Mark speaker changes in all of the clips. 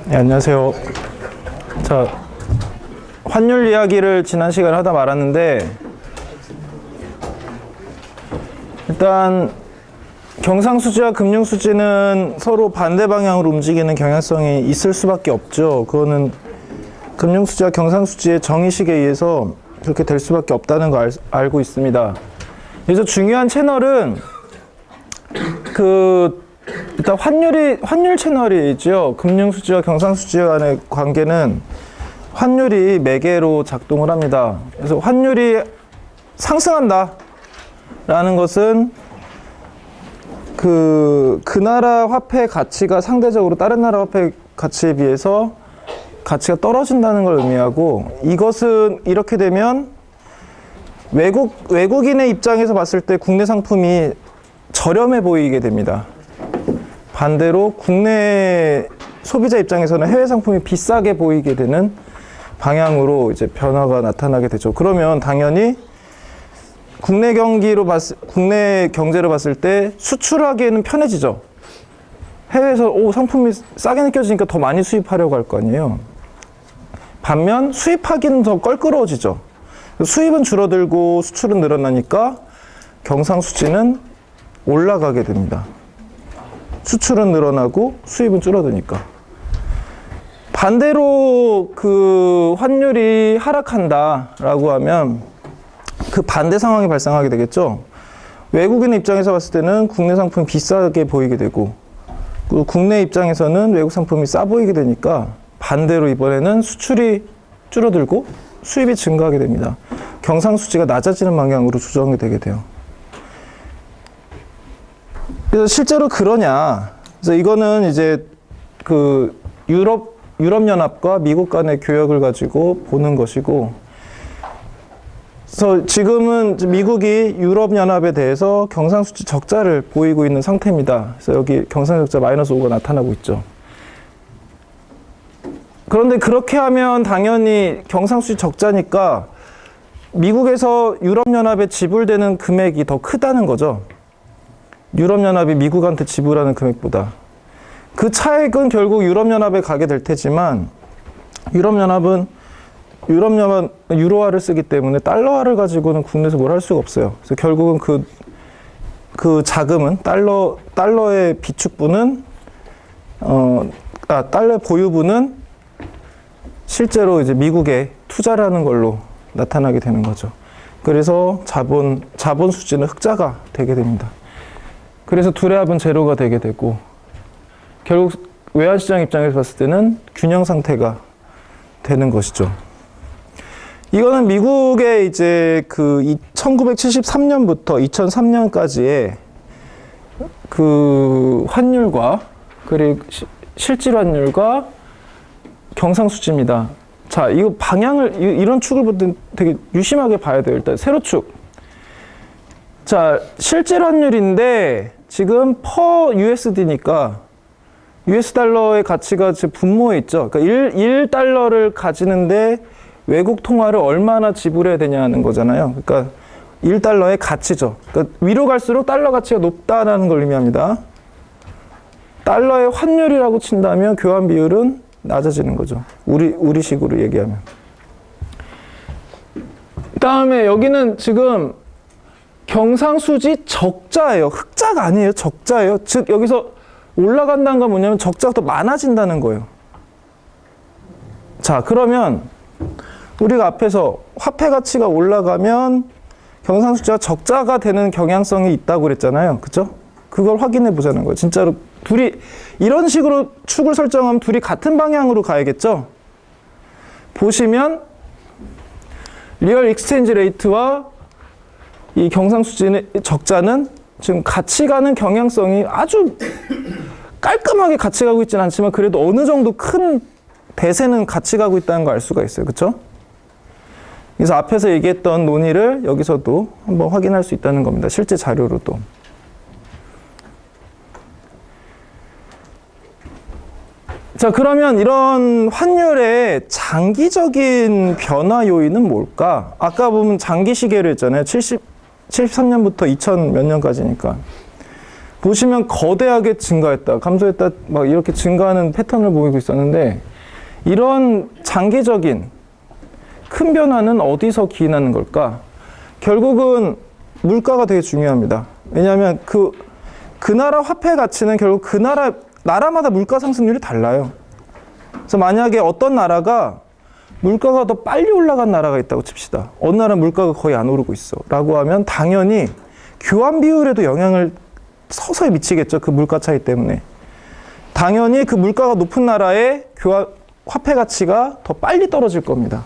Speaker 1: 네, 안녕하세요. 자, 환율 이야기를 지난 시간에 하다 말았는데, 일단 경상수지와 금융수지는 서로 반대 방향으로 움직이는 경향성이 있을 수밖에 없죠. 그거는 금융수지와 경상수지의 정의식에 의해서 그렇게 될 수밖에 없다는 거 알고 있습니다. 그래서 중요한 채널은 일단 환율 채널이죠. 금융수지와 경상수지 간의 관계는 환율이 매개로 작동을 합니다. 그래서 환율이 상승한다 라는 것은 그 나라 화폐 가치가 상대적으로 다른 나라 화폐 가치에 비해서 가치가 떨어진다는 걸 의미하고, 이것은 이렇게 되면 외국인의 입장에서 봤을 때 국내 상품이 저렴해 보이게 됩니다. 반대로 국내 소비자 입장에서는 해외 상품이 비싸게 보이게 되는 방향으로 이제 변화가 나타나게 되죠. 그러면 당연히 국내 경제로 봤을 때 수출하기에는 편해지죠. 해외에서 상품이 싸게 느껴지니까 더 많이 수입하려고 할 거 아니에요. 반면 수입하기는 더 껄끄러워지죠. 수입은 줄어들고 수출은 늘어나니까 경상수지는 올라가게 됩니다. 수출은 늘어나고 수입은 줄어드니까. 반대로 그 환율이 하락한다라고 하면 그 반대 상황이 발생하게 되겠죠. 외국인의 입장에서 봤을 때는 국내 상품이 비싸게 보이게 되고, 그리고 국내 입장에서는 외국 상품이 싸 보이게 되니까 반대로 이번에는 수출이 줄어들고 수입이 증가하게 됩니다. 경상수지가 낮아지는 방향으로 조정이 되게 돼요. 그래서 실제로 그러냐. 그래서 이거는 이제 그 유럽연합과 미국 간의 교역을 가지고 보는 것이고, 그래서 지금은 미국이 유럽연합에 대해서 경상수지 적자를 보이고 있는 상태입니다. 그래서 여기 경상적자 -5가 나타나고 있죠. 그런데 그렇게 하면 당연히 경상수지 적자니까 미국에서 유럽연합에 지불되는 금액이 더 크다는 거죠. 유럽연합이 미국한테 지불하는 금액보다. 그 차액은 결국 유럽연합에 가게 될 테지만, 유럽연합은 유로화를 쓰기 때문에 달러화를 가지고는 국내에서 뭘 할 수가 없어요. 그래서 결국은 그 자금은 달러의 비축분은 달러의 보유분은 실제로 이제 미국에 투자를 하는 걸로 나타나게 되는 거죠. 그래서 자본 수지는 흑자가 되게 됩니다. 그래서 둘의 합은 제로가 되게 되고, 결국 외환시장 입장에서 봤을 때는 균형 상태가 되는 것이죠. 이거는 미국의 이제 그 1973년부터 2003년까지의 그 환율과, 그리고 실질 환율과 경상수지입니다. 자, 이거 방향을, 이런 축을 볼 때 되게 유심하게 봐야 돼요. 일단 세로축. 자, 실질 환율인데 지금 per USD니까 US 달러의 가치가 지금 분모에 있죠. 그러니까 1달러를 가지는데 외국 통화를 얼마나 지불해야 되냐는 거잖아요. 그러니까 1달러의 가치죠. 그러니까 위로 갈수록 달러 가치가 높다는 걸 의미합니다. 달러의 환율이라고 친다면 교환 비율은 낮아지는 거죠. 우리식으로 얘기하면. 그다음에 여기는 지금 경상수지 적자예요. 흑자가 아니에요. 적자예요. 즉 여기서 올라간다는 건 뭐냐면 적자가 더 많아진다는 거예요. 자, 그러면 우리가 앞에서 화폐 가치가 올라가면 경상수지가 적자가 되는 경향성이 있다고 그랬잖아요. 그죠? 그걸 확인해 보자는 거예요. 진짜로 둘이 이런 식으로 축을 설정하면 둘이 같은 방향으로 가야겠죠? 보시면 리얼 익스체인지 레이트와 이 경상수지의 적자는 지금 같이 가는 경향성이 아주 깔끔하게 같이 가고 있지는 않지만 그래도 어느 정도 큰 대세는 같이 가고 있다는 걸 알 수가 있어요. 그렇죠? 그래서 앞에서 얘기했던 논의를 여기서도 한번 확인할 수 있다는 겁니다. 실제 자료로도. 자, 그러면 이런 환율의 장기적인 변화 요인은 뭘까? 아까 보면 장기 시계를 했잖아요. 73년부터 2000 몇 년까지니까. 보시면 거대하게 증가했다, 감소했다, 막 이렇게 증가하는 패턴을 보이고 있었는데, 이런 장기적인 큰 변화는 어디서 기인하는 걸까? 결국은 물가가 되게 중요합니다. 왜냐하면 그 나라 화폐 가치는 결국 그 나라마다 물가 상승률이 달라요. 그래서 만약에 어떤 나라가 물가가 더 빨리 올라간 나라가 있다고 칩시다. 어느 나라는 물가가 거의 안 오르고 있어 라고 하면 당연히 교환 비율에도 영향을 서서히 미치겠죠. 그 물가 차이 때문에. 당연히 그 물가가 높은 나라의 화폐 가치가 더 빨리 떨어질 겁니다.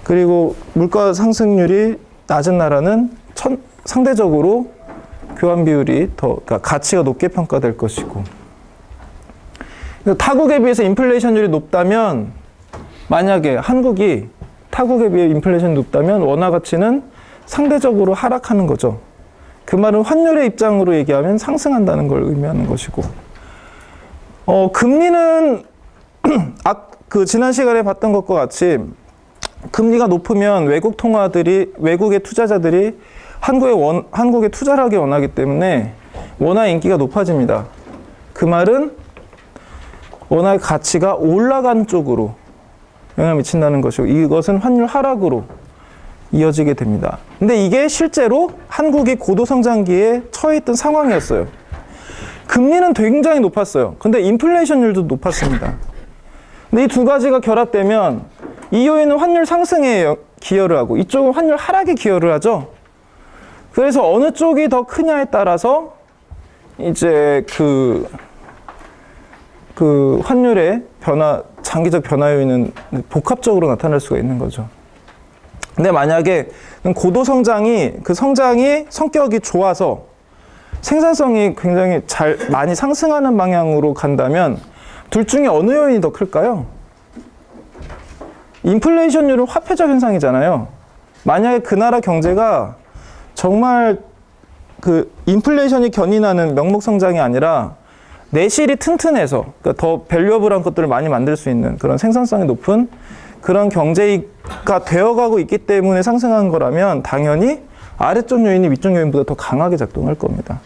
Speaker 1: 그리고 물가 상승률이 낮은 나라는 상대적으로 교환 비율이 그러니까 가치가 높게 평가될 것이고, 타국에 비해서 인플레이션율이 높다면, 만약에 한국이 타국에 비해 인플레이션이 높다면 원화 가치는 상대적으로 하락하는 거죠. 그 말은 환율의 입장으로 얘기하면 상승한다는 걸 의미하는 것이고, 금리는 지난 시간에 봤던 것과 같이 금리가 높으면 외국의 투자자들이 한국에 투자를 하기 원하기 때문에 원화의 인기가 높아집니다. 그 말은 원화의 가치가 올라가는 쪽으로 영향을 미친다는 것이고, 이것은 환율 하락으로 이어지게 됩니다. 근데 이게 실제로 한국이 고도 성장기에 처해 있던 상황이었어요. 금리는 굉장히 높았어요. 근데 인플레이션율도 높았습니다. 근데 이 두 가지가 결합되면 이 요인은 환율 상승에 기여를 하고 이쪽은 환율 하락에 기여를 하죠. 그래서 어느 쪽이 더 크냐에 따라서 이제 그 환율의 장기적 변화 요인은 복합적으로 나타날 수가 있는 거죠. 근데 만약에 고도 성장이 성격이 좋아서 생산성이 굉장히 많이 상승하는 방향으로 간다면 둘 중에 어느 요인이 더 클까요? 인플레이션율은 화폐적 현상이잖아요. 만약에 그 나라 경제가 정말 인플레이션이 견인하는 명목 성장이 아니라 내실이 튼튼해서, 그러니까 더 밸류어블한 것들을 많이 만들 수 있는 그런 생산성이 높은 그런 경제가 되어가고 있기 때문에 상승한 거라면 당연히 아래쪽 요인이 위쪽 요인보다 더 강하게 작동할 겁니다.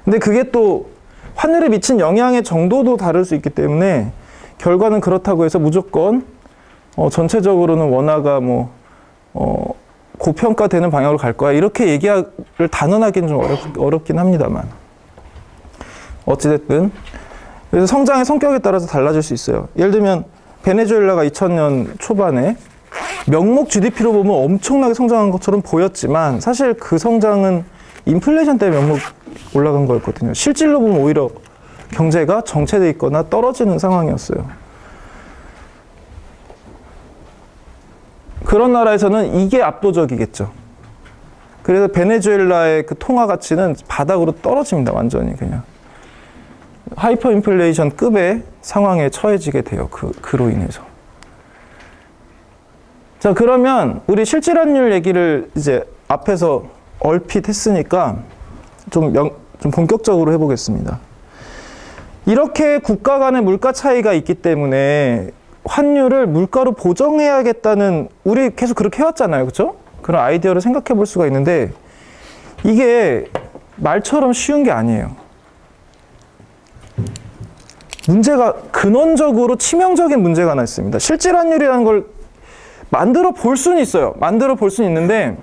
Speaker 1: 근데 그게 또 환율에 미친 영향의 정도도 다를 수 있기 때문에 결과는 그렇다고 해서 무조건 전체적으로는 원화가 고평가되는 방향으로 갈 거야, 이렇게 얘기를 단언하기는 좀 어렵긴 합니다만, 어찌됐든 그래서 성장의 성격에 따라서 달라질 수 있어요. 예를 들면 베네수엘라가 2000년 초반에 명목 GDP로 보면 엄청나게 성장한 것처럼 보였지만 사실 그 성장은 인플레이션 때문에 명목 올라간 거였거든요. 실질로 보면 오히려 경제가 정체돼 있거나 떨어지는 상황이었어요. 그런 나라에서는 이게 압도적이겠죠. 그래서 베네수엘라의 그 통화 가치는 바닥으로 떨어집니다. 완전히 그냥. 하이퍼 인플레이션 급의 상황에 처해지게 돼요. 그로 인해서. 자, 그러면 우리 실질환율 얘기를 이제 앞에서 얼핏 했으니까 좀 본격적으로 해보겠습니다. 이렇게 국가 간의 물가 차이가 있기 때문에 환율을 물가로 보정해야겠다는, 우리 계속 그렇게 해왔잖아요. 그렇죠? 그런 아이디어를 생각해 볼 수가 있는데 이게 말처럼 쉬운 게 아니에요. 문제가 근원적으로 치명적인 문제가 하나 있습니다. 실질환율이라는 걸 만들어 볼 수는 있어요. 만들어 볼 수는 있는데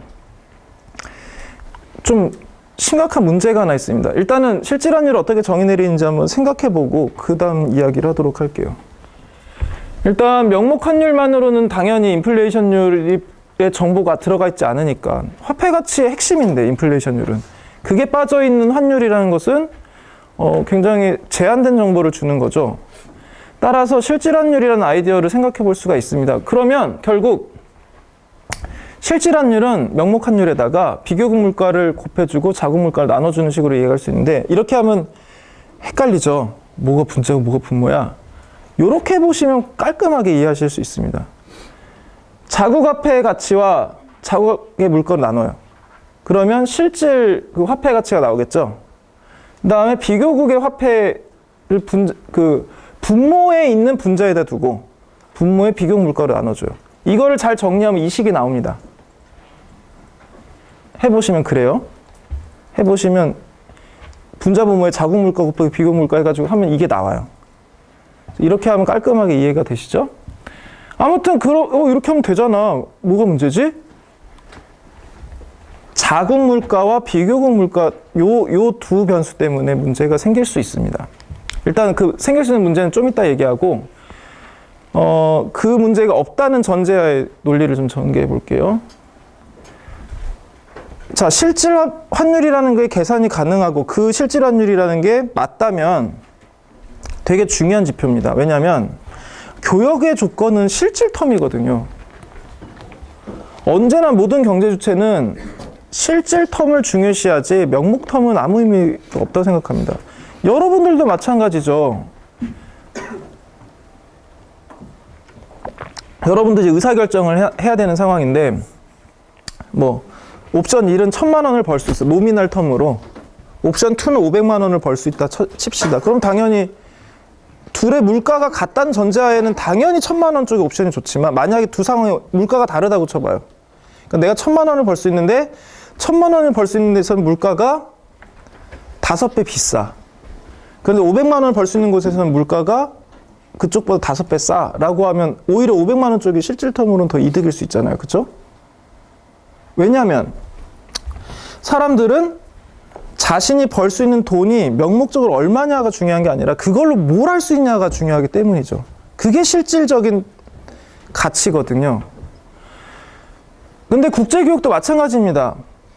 Speaker 1: 좀 심각한 문제가 하나 있습니다. 일단은 실질환율을 어떻게 정의 내리는지 한번 생각해 보고 그 다음 이야기를 하도록 할게요. 일단 명목 환율만으로는 당연히 인플레이션율의 정보가 들어가 있지 않으니까, 화폐 가치의 핵심인데 인플레이션율은 그게 빠져 있는 환율이라는 것은 굉장히 제한된 정보를 주는 거죠. 따라서 실질환율이라는 아이디어를 생각해 볼 수가 있습니다. 그러면 결국 실질환율은 명목환율에다가 비교국 물가를 곱해주고 자국 물가를 나눠주는 식으로 이해할 수 있는데, 이렇게 하면 헷갈리죠. 뭐가 분자고 뭐가 분모야. 이렇게 보시면 깔끔하게 이해하실 수 있습니다. 자국 화폐의 가치와 자국의 물가를 나눠요. 그러면 실질 그 화폐 가치가 나오겠죠. 그 다음에 비교국의 화폐를 분모에 있는 분자에다 두고 분모의 비교국 물가를 나눠줘요. 이거를 잘 정리하면 이 식이 나옵니다. 해보시면 그래요. 해보시면 분자분모의 자국 물가 곱하기 비교 물가 해가지고 하면 이게 나와요. 이렇게 하면 깔끔하게 이해가 되시죠? 아무튼 이렇게 하면 되잖아. 뭐가 문제지? 자국 물가와 비교국 물가 요 두 변수 때문에 문제가 생길 수 있습니다. 일단 그 생길 수 있는 문제는 좀 이따 얘기하고 그 문제가 없다는 전제하에 논리를 좀 전개해 볼게요. 자, 실질 환율이라는 게 계산이 가능하고 그 실질 환율이라는 게 맞다면 되게 중요한 지표입니다. 왜냐하면 교역의 조건은 실질 텀이거든요. 언제나 모든 경제 주체는 실질 텀을 중요시하지 명목 텀은 아무 의미가 없다고 생각합니다. 여러분들도 마찬가지죠. 여러분도 이제 의사결정을 해야 되는 상황인데 뭐 옵션 1은 1,000만 원을 벌 수 있어. 노미널 텀으로. 옵션 2는 500만 원을 벌 수 있다 칩시다. 그럼 당연히 둘의 물가가 같다는 전제하에는 당연히 1,000만 원 쪽의 옵션이 좋지만 만약에 두 상황의 물가가 다르다고 쳐봐요. 그러니까 내가 1,000만 원을 벌 수 있는데 1,000만 원을 벌 수 있는 데서는 물가가 5배 비싸. 그런데 500만 원을 벌 수 있는 곳에서는 물가가 그쪽보다 5배 싸라고 하면 오히려 500만 원 쪽이 실질 텀으로는 더 이득일 수 있잖아요. 그렇죠? 왜냐하면 사람들은 자신이 벌 수 있는 돈이 명목적으로 얼마냐가 중요한 게 아니라 그걸로 뭘 할 수 있냐가 중요하기 때문이죠. 그게 실질적인 가치거든요. 근데 국제교육도 마찬가지입니다.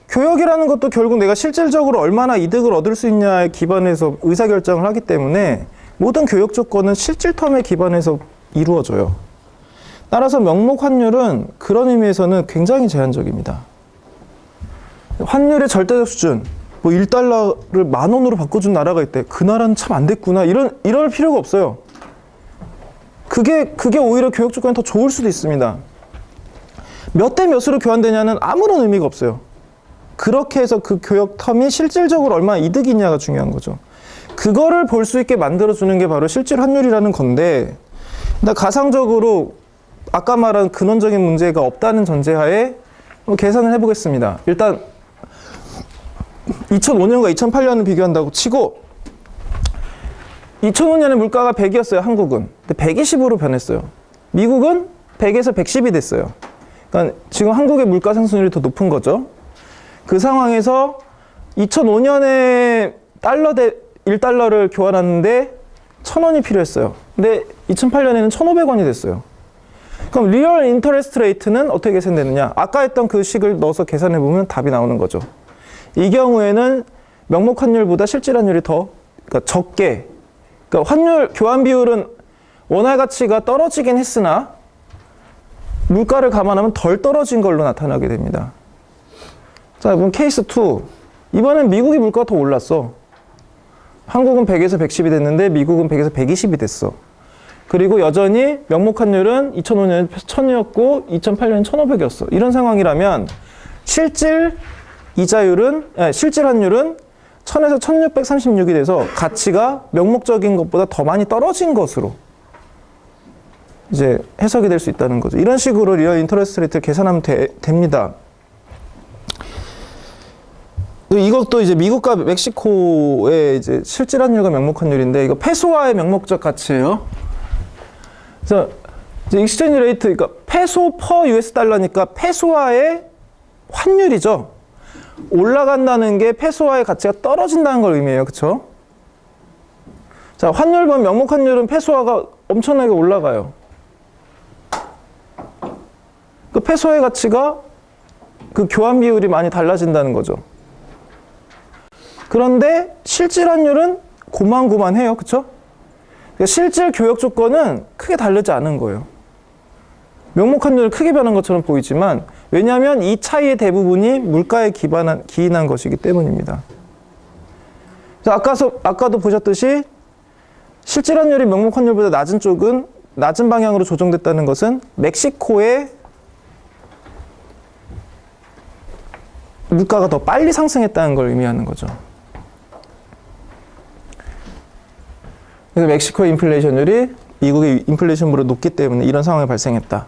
Speaker 1: 교역이라는 것도 결국 내가 실질적으로 얼마나 이득을 얻을 수 있냐에 기반해서 의사결정을 하기 때문에 모든 교역 조건은 실질 텀에 기반해서 이루어져요. 따라서 명목 환율은 그런 의미에서는 굉장히 제한적입니다. 환율의 절대적 수준, 뭐 1달러를 10,000원으로 바꿔준 나라가 있대. 그 나라는 참 안 됐구나. 이럴 필요가 없어요. 그게 오히려 교역 조건이 더 좋을 수도 있습니다. 몇 대 몇으로 교환되냐는 아무런 의미가 없어요. 그렇게 해서 그 교역 텀이 실질적으로 얼마나 이득이냐가 중요한 거죠. 그거를 볼 수 있게 만들어주는 게 바로 실질 환율이라는 건데, 가상적으로 아까 말한 근원적인 문제가 없다는 전제하에 계산을 해보겠습니다. 일단 2005년과 2008년을 비교한다고 치고 2005년에 물가가 100이었어요. 한국은. 근데 120으로 변했어요. 미국은 100에서 110이 됐어요. 그러니까 지금 한국의 물가 상승률이 더 높은 거죠. 그 상황에서 2005년에 달러 대 1달러를 교환하는데 1,000원이 필요했어요. 근데 2008년에는 1,500원이 됐어요. 그럼 리얼 인터레스트 레이트는 어떻게 계산되느냐? 아까 했던 그 식을 넣어서 계산해 보면 답이 나오는 거죠. 이 경우에는 명목 환율보다 실질 환율이 더 그러니까 적게, 그러니까 환율 교환 비율은 원화 가치가 떨어지긴 했으나 물가를 감안하면 덜 떨어진 걸로 나타나게 됩니다. 자, 그럼 케이스 2. 이번엔 미국이 물가가 더 올랐어. 한국은 100에서 110이 됐는데 미국은 100에서 120이 됐어. 그리고 여전히 명목 환율은 2005년에 1,000이었고 2008년에 1,500이었어. 이런 상황이라면 실질 환율은 1,000에서 1,636이 돼서 가치가 명목적인 것보다 더 많이 떨어진 것으로 이제 해석이 될 수 있다는 거죠. 이런 식으로 리얼 인터레스트 레이트를 계산하면 됩니다. 이것도 이제 미국과 멕시코의 이제 실질 환율과 명목 환율인데 이거 페소화의 명목적 가치예요. 그래서 이제 익스체인지 레이트, 그러니까 페소 퍼 US 달러니까 페소화의 환율이죠. 올라간다는 게 페소화의 가치가 떨어진다는 걸 의미해요. 그렇죠? 자, 환율 보면 명목 환율은 페소화가 엄청나게 올라가요. 그 페소의 가치가 그 교환 비율이 많이 달라진다는 거죠. 그런데 실질 환율은 고만고만해요. 그렇죠? 그러니까 실질 교역 조건은 크게 다르지 않은 거예요. 명목 환율은 크게 변한 것처럼 보이지만 왜냐하면 이 차이의 대부분이 물가에 기인한 것이기 때문입니다. 아까도 보셨듯이 실질 환율이 명목 환율보다 낮은 쪽은 낮은 방향으로 조정됐다는 것은 멕시코의 물가가 더 빨리 상승했다는 걸 의미하는 거죠. 그래서 멕시코의 인플레이션율이 미국의 인플레이션보다 높기 때문에 이런 상황이 발생했다.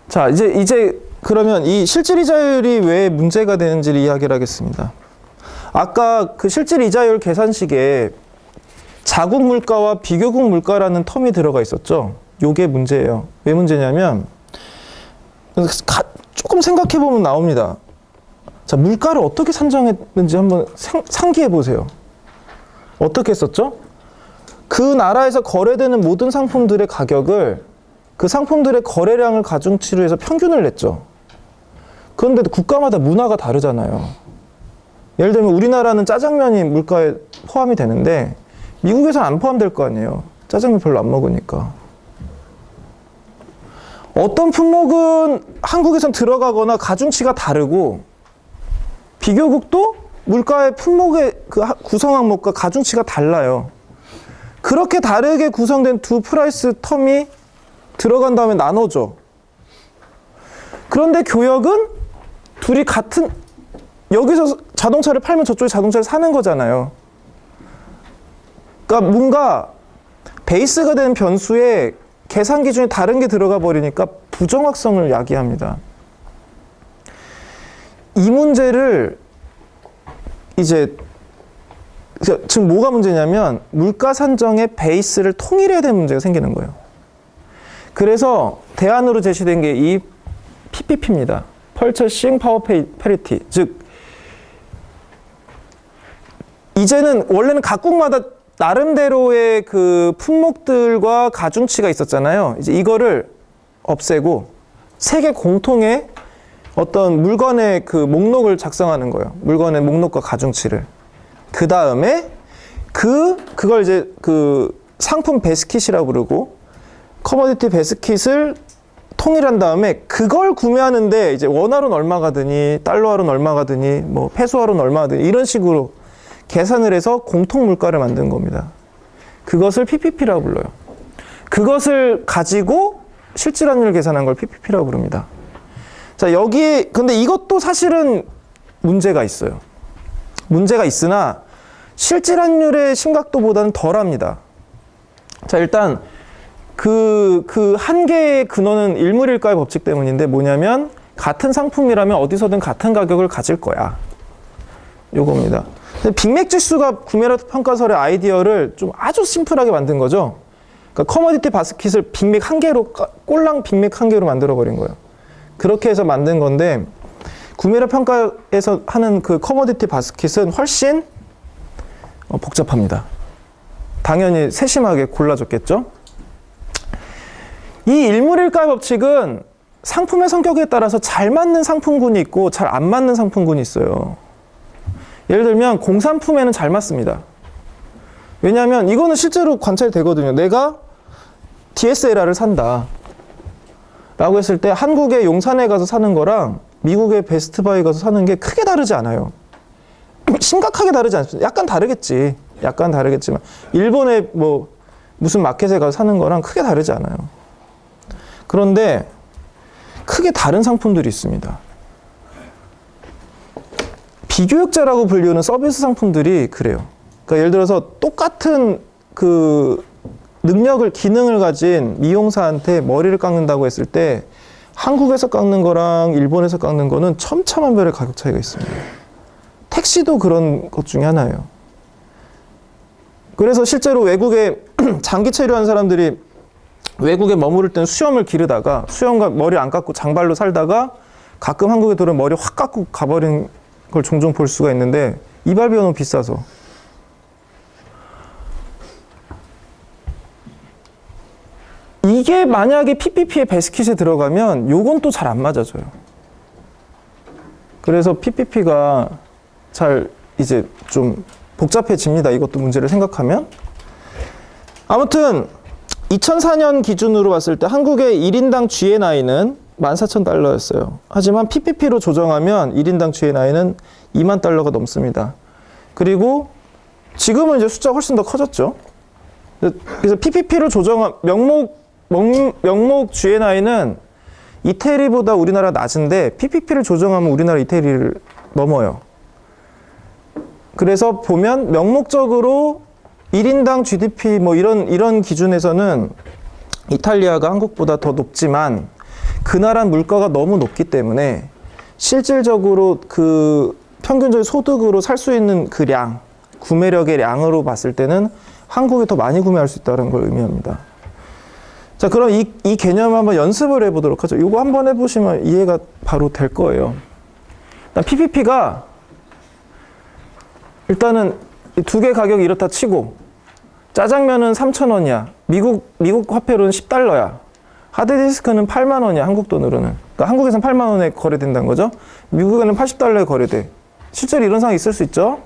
Speaker 1: 자, 이제 그러면 이 실질 이자율이 왜 문제가 되는지를 이야기를 하겠습니다. 아까 그 실질 이자율 계산식에 자국 물가와 비교국 물가라는 텀이 들어가 있었죠. 요게 문제예요. 왜 문제냐면 조금 생각해 보면 나옵니다. 자, 물가를 어떻게 산정했는지 한번 상기해 보세요. 어떻게 했었죠? 그 나라에서 거래되는 모든 상품들의 가격을 그 상품들의 거래량을 가중치로 해서 평균을 냈죠. 그런데 국가마다 문화가 다르잖아요. 예를 들면 우리나라는 짜장면이 물가에 포함이 되는데 미국에서는 안 포함될 거 아니에요. 짜장면 별로 안 먹으니까. 어떤 품목은 한국에선 들어가거나 가중치가 다르고 비교국도 물가의 품목의 그 구성 항목과 가중치가 달라요. 그렇게 다르게 구성된 두 프라이스 텀이 들어간 다음에 나눠져. 그런데 교역은 둘이 같은, 여기서 자동차를 팔면 저쪽에 자동차를 사는 거잖아요. 그러니까 뭔가 베이스가 된 변수에 계산 기준이 다른 게 들어가 버리니까 부정확성을 야기합니다. 이 문제를 이제 지금 뭐가 문제냐면 물가 산정의 베이스를 통일해야 되는 문제가 생기는 거예요. 그래서 대안으로 제시된 게 이 PPP입니다. Purchasing Power Parity. 즉 이제는 원래는 각국마다 나름대로의 그 품목들과 가중치가 있었잖아요. 이제 이거를 없애고 세계 공통의 어떤 물건의 그 목록을 작성하는 거예요. 물건의 목록과 가중치를. 그 다음에 그걸 이제 그 상품 베스킷이라고 부르고 커머디티 베스킷을 통일한 다음에 그걸 구매하는데 이제 원화로는 얼마가 드니, 달러화로는 얼마가 드니, 뭐 페소화로는 얼마가 드니 이런 식으로 계산을 해서 공통 물가를 만든 겁니다. 그것을 PPP라고 불러요. 그것을 가지고 실질 환율을 계산한 걸 PPP라고 부릅니다. 자, 여기 근데 이것도 사실은 문제가 있어요. 문제가 있으나 실질 환율의 심각도보다는 덜합니다. 자, 일단 그 한 개의 근원은 일물일가의 법칙 때문인데 뭐냐면 같은 상품이라면 어디서든 같은 가격을 가질 거야. 요겁니다. 빅맥 지수가 구매력 평가설의 아이디어를 좀 아주 심플하게 만든 거죠. 그러니까 커머디티 바스킷을 빅맥 한 개로, 꼴랑 빅맥 한 개로 만들어 버린 거예요. 그렇게 해서 만든 건데 구매력 평가에서 하는 그 커머디티 바스킷은 훨씬 복잡합니다. 당연히 세심하게 골라줬겠죠. 이 일물일가의 법칙은 상품의 성격에 따라서 잘 맞는 상품군이 있고 잘 안 맞는 상품군이 있어요. 예를 들면 공산품에는 잘 맞습니다. 왜냐하면 이거는 실제로 관찰이 되거든요. 내가 DSLR을 산다 라고 했을 때 한국의 용산에 가서 사는 거랑 미국의 베스트바이 가서 사는 게 크게 다르지 않아요. 심각하게 다르지 않습니다. 약간 다르겠지. 약간 다르겠지만 일본의 뭐 무슨 마켓에 가서 사는 거랑 크게 다르지 않아요. 그런데 크게 다른 상품들이 있습니다. 비교역자라고 불리우는 서비스 상품들이 그래요. 그러니까 예를 들어서 똑같은 그 능력을, 기능을 가진 미용사한테 머리를 깎는다고 했을 때 한국에서 깎는 거랑 일본에서 깎는 거는 천차만별의 가격 차이가 있습니다. 택시도 그런 것 중에 하나예요. 그래서 실제로 외국에 장기 체류한 사람들이 외국에 머무를 때는 수염을 기르다가 수염과 머리 안 깎고 장발로 살다가 가끔 한국에 들어오면 머리 확 깎고 가버린 걸 종종 볼 수가 있는데 이발 비용은 비싸서. 이게 만약에 PPP의 베스킷에 들어가면 요건 또 잘 안 맞아져요. 그래서 PPP가 잘 이제 좀 복잡해집니다. 이것도 문제를 생각하면. 아무튼 2004년 기준으로 봤을 때 한국의 1인당 GNI는 14,000달러였어요. 하지만 PPP로 조정하면 1인당 GNI는 2만 달러가 넘습니다. 그리고 지금은 이제 숫자가 훨씬 더 커졌죠. 그래서 PPP로 조정한 명목 GNI는 이태리보다 우리나라 낮은데 PPP를 조정하면 우리나라 이태리를 넘어요. 그래서 보면 명목적으로 1인당 GDP 뭐 이런 기준에서는 이탈리아가 한국보다 더 높지만 그 나라 물가가 너무 높기 때문에 실질적으로 그 평균적인 소득으로 살 수 있는 그 량, 구매력의 량으로 봤을 때는 한국이 더 많이 구매할 수 있다는 걸 의미합니다. 자, 그럼 이 개념을 한번 연습을 해보도록 하죠. 이거 한번 해보시면 이해가 바로 될 거예요. 일단 PPP가 일단은 두 개 가격이 이렇다 치고 짜장면은 3,000원이야. 미국 화폐로는 10달러야. 하드디스크는 8만 원이야. 한국 돈으로는. 그러니까 한국에서는 8만 원에 거래된다는 거죠. 미국에는 80달러에 거래돼. 실제로 이런 상황이 있을 수 있죠.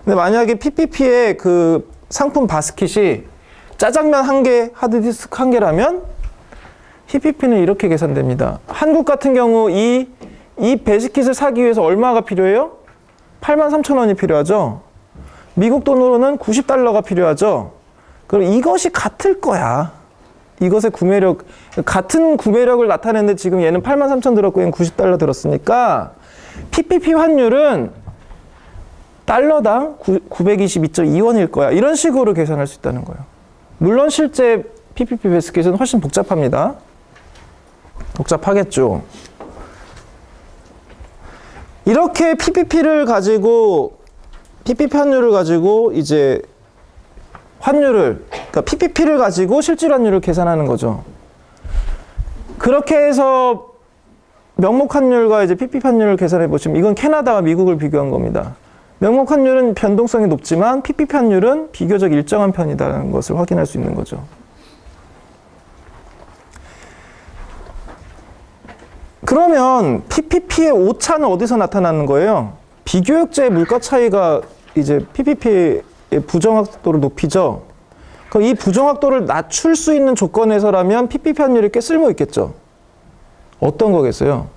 Speaker 1: 근데 만약에 PPP의 그 상품 바스킷이 짜장면 1개, 하드디스크 1개라면 PPP는 이렇게 계산됩니다. 한국 같은 경우 이 베스킷을 사기 위해서 얼마가 필요해요? 83,000원이 필요하죠. 미국 돈으로는 90달러가 필요하죠. 그럼 이것이 같을 거야. 이것의 구매력, 같은 구매력을 나타내는데 지금 얘는 83,000 들었고 얘는 90달러 들었으니까 PPP 환율은 달러당 922.2원일 거야. 이런 식으로 계산할 수 있다는 거예요. 물론 실제 PPP 베스킷은 훨씬 복잡합니다. 복잡하겠죠. 이렇게 PPP를 가지고 PPP 환율을 가지고 이제 그러니까 PPP를 가지고 실질 환율을 계산하는 거죠. 그렇게 해서 명목 환율과 이제 PPP 환율을 계산해 보시면 이건 캐나다와 미국을 비교한 겁니다. 명목 환율은 변동성이 높지만 PPP 환율은 비교적 일정한 편이라는 것을 확인할 수 있는 거죠. 그러면 PPP의 오차는 어디서 나타나는 거예요? 비교역제의 물가 차이가 이제 PPP의 부정확도를 높이죠. 그럼 이 부정확도를 낮출 수 있는 조건에서라면 PPP 환율이 꽤 쓸모 있겠죠. 어떤 거겠어요?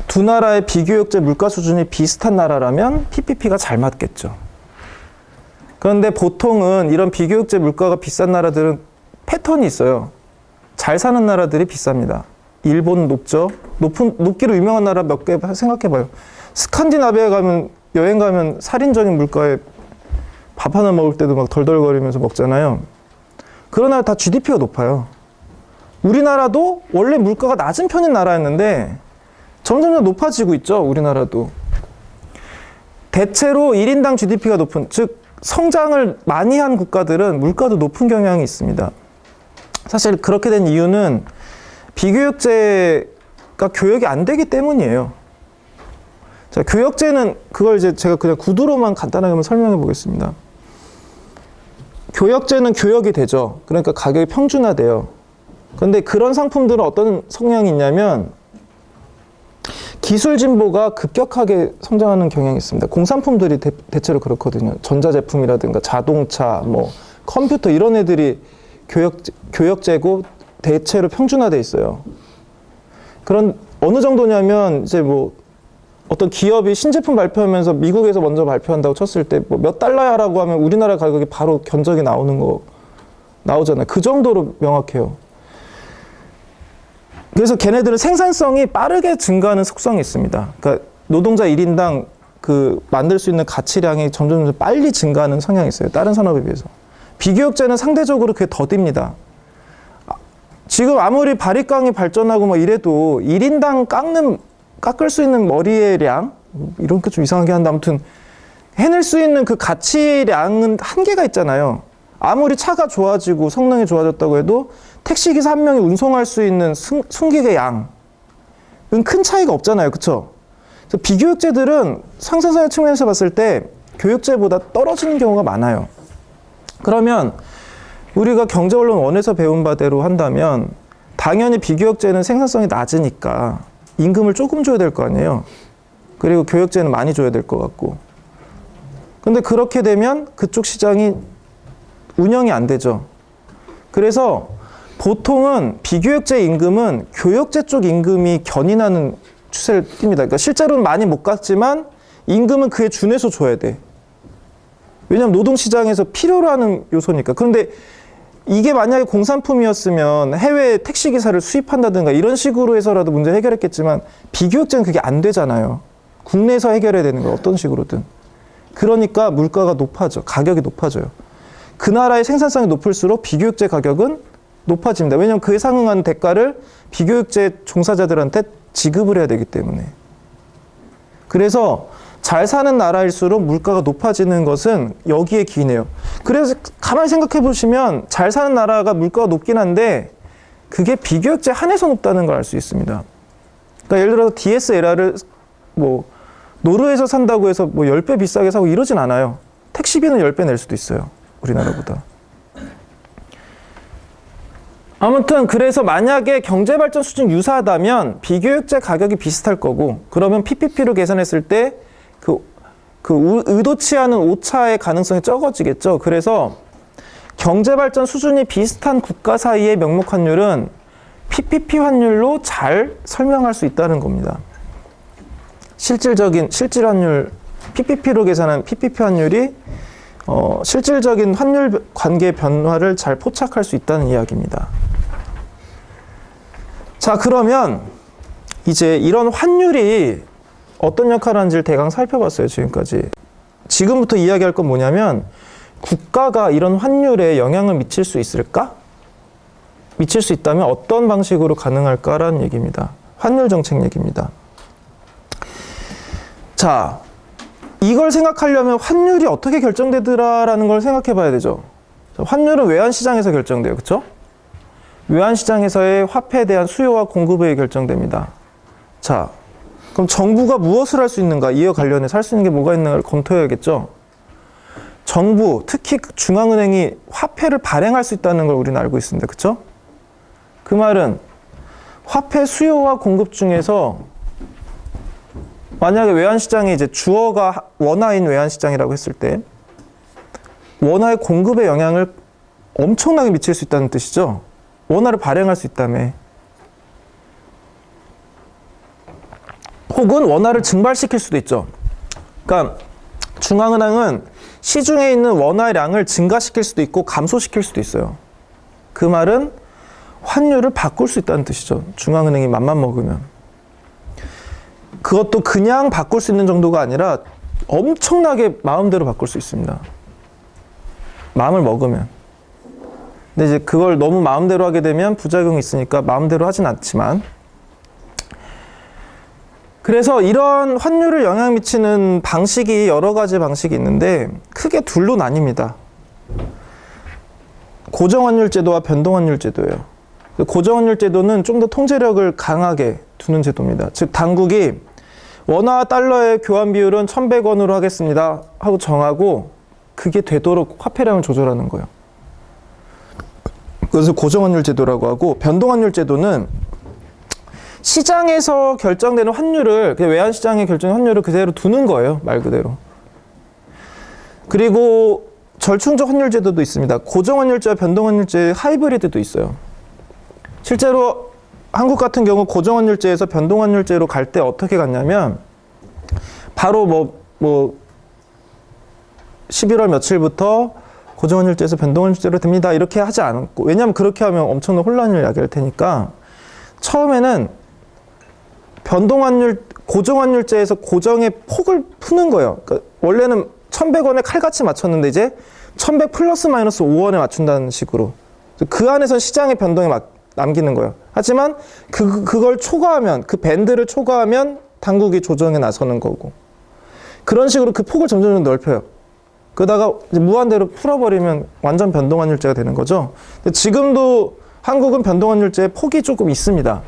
Speaker 1: 두 나라의 비교역제 물가 수준이 비슷한 나라라면 PPP가 잘 맞겠죠. 그런데 보통은 이런 비교역제 물가가 비싼 나라들은 패턴이 있어요. 잘 사는 나라들이 비쌉니다. 일본 높죠. 높기로 유명한 나라 몇 개 생각해봐요. 스칸디나비아 가면 여행 가면 살인적인 물가에 밥 하나 먹을 때도 막 덜덜거리면서 먹잖아요. 그러나 다 GDP가 높아요. 우리나라도 원래 물가가 낮은 편인 나라였는데 점점 높아지고 있죠. 우리나라도. 대체로 1인당 GDP가 높은, 즉 성장을 많이 한 국가들은 물가도 높은 경향이 있습니다. 사실 그렇게 된 이유는 비교역제가 교역이 안 되기 때문이에요. 자, 교역제는 그걸 이제 제가 그냥 구두로만 간단하게 한번 설명해 보겠습니다. 교역제는 교역이 되죠. 그러니까 가격이 평준화돼요. 그런데 그런 상품들은 어떤 성향이 있냐면 기술 진보가 급격하게 성장하는 경향이 있습니다. 공산품들이 대체로 그렇거든요. 전자제품이라든가 자동차, 뭐 컴퓨터 이런 애들이 교역제고 대체로 평준화돼 있어요. 그런 어느 정도냐면 이제 뭐 어떤 기업이 신제품 발표하면서 미국에서 먼저 발표한다고 쳤을 때 뭐 몇 달러야라고 하면 우리나라 가격이 바로 견적이 나오는 거 나오잖아요. 그 정도로 명확해요. 그래서 걔네들은 생산성이 빠르게 증가하는 속성이 있습니다. 그러니까 노동자 1인당 그 만들 수 있는 가치량이 점점 빨리 증가하는 성향이 있어요. 다른 산업에 비해서. 비교역제는 상대적으로 그게 더딥니다. 지금 아무리 바리깡이 발전하고 뭐 이래도 1인당 깎을 수 있는 머리의 량? 이런 게 좀 이상하게 한데 아무튼 해낼 수 있는 그 가치량은 한계가 있잖아요. 아무리 차가 좋아지고 성능이 좋아졌다고 해도 택시기사 한 명이 운송할 수 있는 승객의 양은 큰 차이가 없잖아요. 그쵸? 그래서 비교역제들은 생산성의 측면에서 봤을 때 교역제보다 떨어지는 경우가 많아요. 그러면 우리가 경제원론 1에서 배운 바대로 한다면 당연히 비교역제는 생산성이 낮으니까 임금을 조금 줘야 될 거 아니에요. 그리고 교역제는 많이 줘야 될 것 같고. 근데 그렇게 되면 그쪽 시장이 운영이 안 되죠. 그래서 보통은 비교역제 임금은 교역제 쪽 임금이 견인하는 추세를 띱니다. 그러니까 실제로는 많이 못 갔지만 임금은 그에 준해서 줘야 돼. 왜냐하면 노동시장에서 필요로 하는 요소니까. 그런데 이게 만약에 공산품이었으면 해외 택시기사를 수입한다든가 이런 식으로 해서라도 문제 해결했겠지만 비교역제는 그게 안 되잖아요. 국내에서 해결해야 되는 거 어떤 식으로든. 그러니까 물가가 높아져. 가격이 높아져요. 그 나라의 생산성이 높을수록 비교역제 가격은 높아집니다. 왜냐하면 그에 상응한 대가를 비교역제 종사자들한테 지급을 해야 되기 때문에. 그래서 잘 사는 나라일수록 물가가 높아지는 것은 여기에 기인해요. 그래서 가만히 생각해 보시면 잘 사는 나라가 물가가 높긴 한데 그게 비교역제 한해서 높다는 걸 알 수 있습니다. 그러니까 예를 들어서 DSLR을 뭐 노르웨이에서 산다고 해서 뭐 10배 비싸게 사고 이러진 않아요. 택시비는 10배 낼 수도 있어요. 우리나라보다. 아무튼 그래서 만약에 경제발전 수준이 유사하다면 비교역제 가격이 비슷할 거고 그러면 PPP로 계산했을 때 의도치 않은 오차의 가능성이 적어지겠죠. 그래서 경제발전 수준이 비슷한 국가 사이의 명목 환율은 PPP 환율로 잘 설명할 수 있다는 겁니다. 실질 환율, PPP로 계산한 PPP 환율이 실질적인 환율 관계 변화를 잘 포착할 수 있다는 이야기입니다. 자, 그러면 이제 이런 환율이 어떤 역할을 하는지를 대강 살펴봤어요, 지금까지. 지금부터 이야기할 건 뭐냐면 국가가 이런 환율에 영향을 미칠 수 있을까? 미칠 수 있다면 어떤 방식으로 가능할까라는 얘기입니다. 환율 정책 얘기입니다. 자, 이걸 생각하려면 환율이 어떻게 결정되더라라는 걸 생각해 봐야 되죠. 환율은 외환시장에서 결정돼요. 그렇죠? 외환시장에서의 화폐에 대한 수요와 공급에 의해 결정됩니다. 자, 그럼 정부가 무엇을 할 수 있는가? 이와 관련해서 할 수 있는 게 뭐가 있는가를 검토해야겠죠. 정부, 특히 중앙은행이 화폐를 발행할 수 있다는 걸 우리는 알고 있습니다. 그렇죠? 그 말은 화폐 수요와 공급 중에서 만약에 외환시장에 이제 주어가 원화인 외환시장이라고 했을 때 원화의 공급에 영향을 엄청나게 미칠 수 있다는 뜻이죠. 원화를 발행할 수 있다며. 혹은 원화를 증발시킬 수도 있죠. 그러니까 중앙은행은 시중에 있는 원화의 양을 증가시킬 수도 있고 감소시킬 수도 있어요. 그 말은 환율을 바꿀 수 있다는 뜻이죠. 중앙은행이 맘만 먹으면. 그것도 그냥 바꿀 수 있는 정도가 아니라 엄청나게 마음대로 바꿀 수 있습니다. 마음을 먹으면. 근데 이제 그걸 너무 마음대로 하게 되면 부작용이 있으니까 마음대로 하진 않지만. 그래서 이런 환율을 영향 미치는 방식이 여러 가지 방식이 있는데 크게 둘로 나뉩니다. 고정환율 제도와 변동환율 제도예요. 고정환율 제도는 좀 더 통제력을 강하게 두는 제도입니다. 즉 당국이 원화와 달러의 교환 비율은 1,100원으로 하겠습니다 하고 정하고 그게 되도록 화폐량을 조절하는 거예요. 그것을 고정환율 제도라고 하고, 변동환율 제도는 시장에서 결정되는 환율을, 그냥 외환시장에 결정된 환율을 그대로 두는 거예요. 말 그대로. 그리고 절충적 환율 제도도 있습니다. 고정환율제와 변동환율제의 하이브리드도 있어요. 실제로 한국 같은 경우 고정환율제에서 변동환율제로 갈 때 어떻게 갔냐면 바로 11월 며칠부터 고정환율제에서 변동환율제로 됩니다 이렇게 하지 않고, 왜냐하면 그렇게 하면 엄청난 혼란을 야기할 테니까 처음에는 고정환율제에서 고정의 폭을 푸는 거예요. 그러니까 원래는 1,100원에 칼같이 맞췄는데 이제 1,100 플러스 마이너스 5원에 맞춘다는 식으로 그 안에서 시장의 변동에 남기는 거예요. 하지만 그걸 초과하면, 그 밴드를 초과하면 당국이 조정에 나서는 거고, 그런 식으로 그 폭을 점점 넓혀요. 그러다가 이제 무한대로 풀어버리면 완전 변동환율제가 되는 거죠. 근데 지금도 한국은 변동환율제의 폭이 조금 있습니다.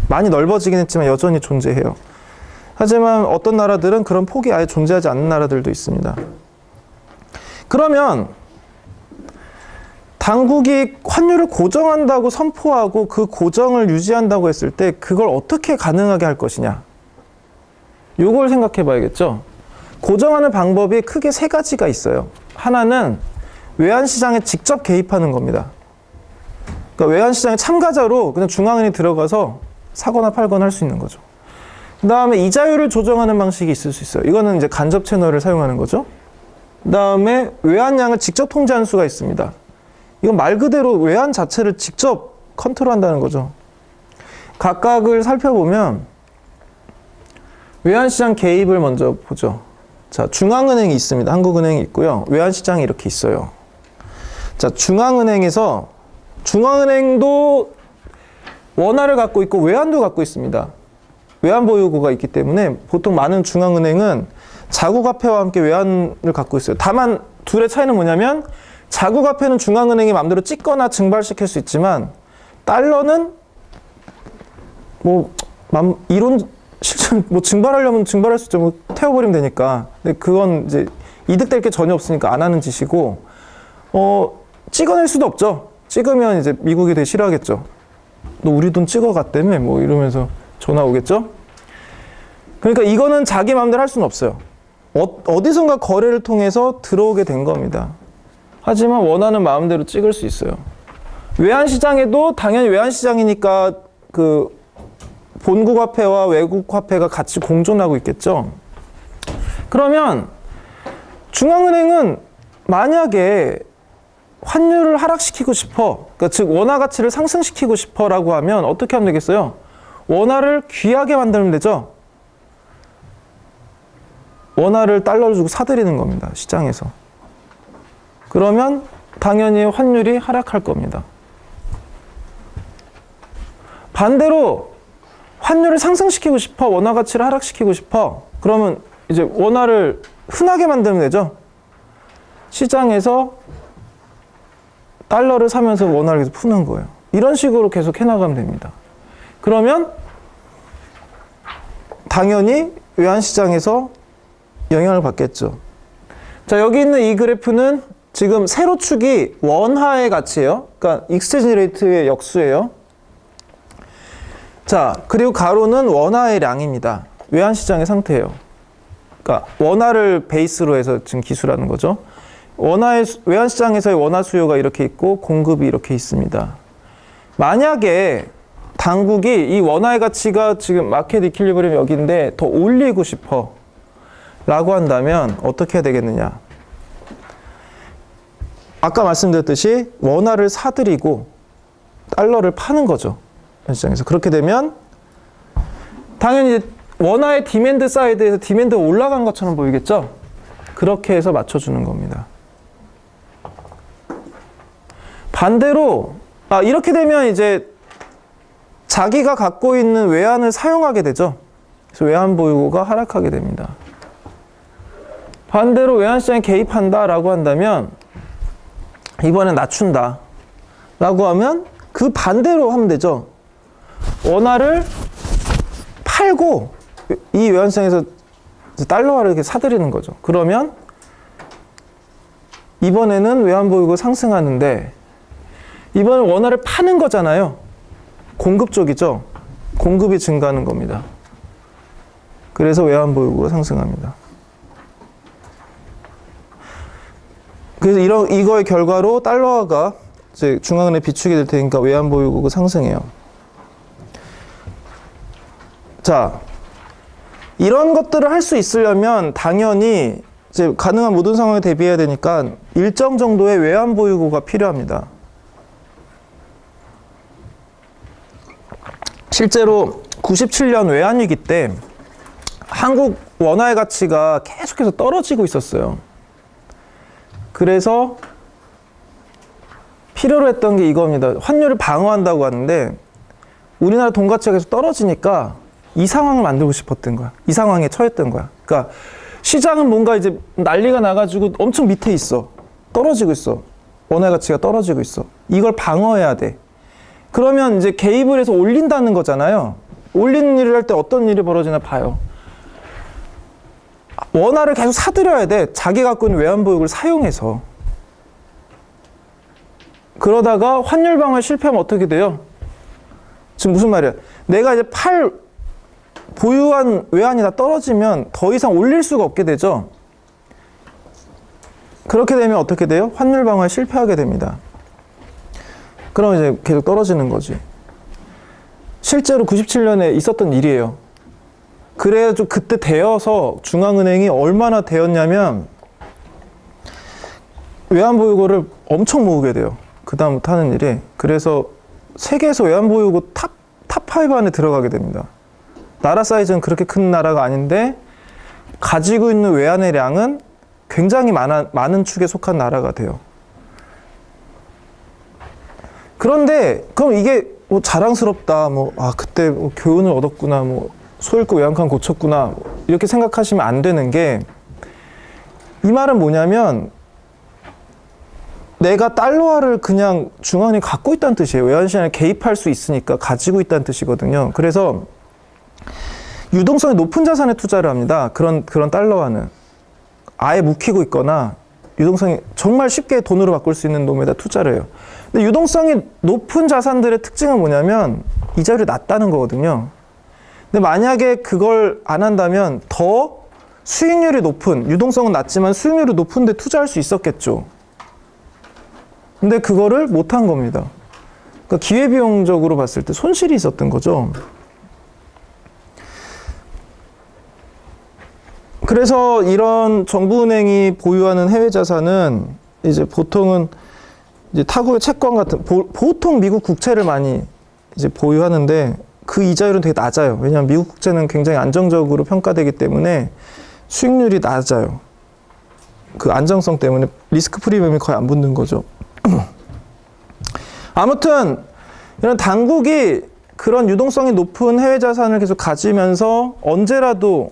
Speaker 1: 많이 넓어지긴 했지만 여전히 존재해요. 하지만 어떤 나라들은 그런 폭이 아예 존재하지 않는 나라들도 있습니다. 그러면 당국이 환율을 고정한다고 선포하고 그 고정을 유지한다고 했을 때 그걸 어떻게 가능하게 할 것이냐, 요걸 생각해 봐야겠죠. 고정하는 방법이 크게 세 가지가 있어요. 하나는 외환시장에 직접 개입하는 겁니다. 그러니까 외환시장의 참가자로 그냥 중앙은행이 들어가서 사거나 팔거나 할 수 있는 거죠. 그 다음에 이자율을 조정하는 방식이 있을 수 있어요. 이거는 이제 간접 채널을 사용하는 거죠. 그 다음에 외환량을 직접 통제하는 수가 있습니다. 이건 말 그대로 외환 자체를 직접 컨트롤한다는 거죠. 각각을 살펴보면 외환시장 개입을 먼저 보죠. 자, 중앙은행이 있습니다. 한국은행이 있고요. 외환시장이 이렇게 있어요. 자, 중앙은행도 원화를 갖고 있고 외환도 갖고 있습니다. 외환보유고가 있기 때문에 보통 많은 중앙은행은 자국화폐와 함께 외환을 갖고 있어요. 다만 둘의 차이는 뭐냐면 자국화폐는 중앙은행이 마음대로 찍거나 증발시킬 수 있지만 달러는 뭐 실제 뭐 증발하려면 증발할 수 있죠. 뭐 태워버리면 되니까. 근데 그건 이제 이득될 게 전혀 없으니까 안 하는 짓이고, 찍어낼 수도 없죠. 찍으면 이제 미국이 되게 싫어하겠죠. 너 우리 돈 찍어갔다며? 뭐 이러면서 전화 오겠죠? 그러니까 이거는 자기 마음대로 할 수는 없어요. 어디선가 거래를 통해서 들어오게 된 겁니다. 하지만 원하는 마음대로 찍을 수 있어요. 외환시장에도 당연히 외환시장이니까 그 본국 화폐와 외국 화폐가 같이 공존하고 있겠죠. 그러면 중앙은행은 만약에 환율을 하락시키고 싶어, 그러니까 즉 원화 가치를 상승시키고 싶어라고 하면 어떻게 하면 되겠어요? 원화를 귀하게 만들면 되죠. 원화를 달러를 주고 사들이는 겁니다. 시장에서. 그러면 당연히 환율이 하락할 겁니다. 반대로 환율을 상승시키고 싶어, 원화 가치를 하락시키고 싶어. 그러면 이제 원화를 흔하게 만들면 되죠. 시장에서 달러를 사면서 원화를 계속 푸는 거예요. 이런 식으로 계속 해나가면 됩니다. 그러면 당연히 외환시장에서 영향을 받겠죠. 자, 여기 있는 이 그래프는 지금 세로축이 원화의 가치예요. 그러니까 익스체인지 레이트의 역수예요. 자, 그리고 가로는 원화의 량입니다. 외환시장의 상태예요. 그러니까 원화를 베이스로 해서 지금 기술하는 거죠. 외환시장에서의 원화 수요가 이렇게 있고 공급이 이렇게 있습니다. 만약에 당국이 이 원화의 가치가 지금 마켓 이퀄리브리엄 여기인데 더 올리고 싶어 라고 한다면 어떻게 해야 되겠느냐. 아까 말씀드렸듯이 원화를 사들이고 달러를 파는 거죠. 시장에서. 그렇게 되면 당연히 원화의 디맨드 사이드에서 디맨드가 올라간 것처럼 보이겠죠? 그렇게 해서 맞춰주는 겁니다. 반대로 이렇게 되면 이제 자기가 갖고 있는 외환을 사용하게 되죠. 그래서 외환 보유고가 하락하게 됩니다. 반대로 외환시장에 개입한다라고 한다면 이번엔 낮춘다 라고 하면 그 반대로 하면 되죠. 원화를 팔고 이 외환시장에서 달러화를 이렇게 사들이는 거죠. 그러면 이번에는 외환보유고 상승하는데 이번엔 원화를 파는 거잖아요. 공급 쪽이죠. 공급이 증가하는 겁니다. 그래서 외환보유고가 상승합니다. 그래서 이거의 결과로 달러화가 이제 중앙은행에 비추게 될 테니까 외환보유고가 상승해요. 자, 이런 것들을 할 수 있으려면 당연히 이제 가능한 모든 상황에 대비해야 되니까 일정 정도의 외환보유고가 필요합니다. 실제로 97년 외환위기 때 한국 원화의 가치가 계속해서 떨어지고 있었어요. 그래서 필요로 했던 게 이겁니다. 환율을 방어한다고 하는데 우리나라 돈 가치가 계속 떨어지니까 이 상황을 만들고 싶었던 거야. 이 상황에 처했던 거야. 그러니까 시장은 뭔가 이제 난리가 나가지고 엄청 밑에 있어. 떨어지고 있어. 원화의 가치가 떨어지고 있어. 이걸 방어해야 돼. 그러면 이제 개입을 해서 올린다는 거잖아요. 올리는 일을 할 때 어떤 일이 벌어지나 봐요. 원화를 계속 사들여야 돼. 자기 갖고 있는 외환보유고를 사용해서. 그러다가 환율 방어에 실패하면 어떻게 돼요? 지금 무슨 말이야? 내가 이제 보유한 외환이 다 떨어지면 더 이상 올릴 수가 없게 되죠. 그렇게 되면 어떻게 돼요? 환율 방어에 실패하게 됩니다. 그럼 이제 계속 떨어지는 거지. 실제로 97년에 있었던 일이에요. 그래가지고 그때 되어서 중앙은행이 얼마나 되었냐면 외환보유고를 엄청 모으게 돼요. 그 다음부터 하는 일이. 그래서 세계에서 외환보유고 탑5 안에 들어가게 됩니다. 나라 사이즈는 그렇게 큰 나라가 아닌데 가지고 있는 외환의 량은 굉장히 많은 축에 속한 나라가 돼요. 그런데 그럼 이게 뭐 자랑스럽다, 그때 뭐 교훈을 얻었구나, 소잃고 외환칸 고쳤구나 이렇게 생각하시면 안 되는 게, 이 말은 뭐냐면 내가 달러화를 그냥 중앙은행이 갖고 있다는 뜻이에요. 외환시장에 개입할 수 있으니까 가지고 있다는 뜻이거든요. 그래서 유동성이 높은 자산에 투자를 합니다. 그런 달러화는 아예 묵히고 있거나 유동성이 정말 쉽게 돈으로 바꿀 수 있는 놈에다 투자를 해요. 근데 유동성이 높은 자산들의 특징은 뭐냐면 이자율이 낮다는 거거든요. 근데 만약에 그걸 안 한다면 더 수익률이 높은, 유동성은 낮지만 수익률이 높은 데 투자할 수 있었겠죠. 근데 그거를 못한 겁니다. 그러니까 기회비용적으로 봤을 때 손실이 있었던 거죠. 그래서 이런 정부은행이 보유하는 해외 자산은 이제 보통은 이제 타국의 채권 같은, 보통 미국 국채를 많이 이제 보유하는데 그 이자율은 되게 낮아요. 왜냐하면 미국 국채는 굉장히 안정적으로 평가되기 때문에 수익률이 낮아요. 그 안정성 때문에 리스크 프리미엄이 거의 안 붙는 거죠. 아무튼 이런 당국이 그런 유동성이 높은 해외 자산을 계속 가지면서 언제라도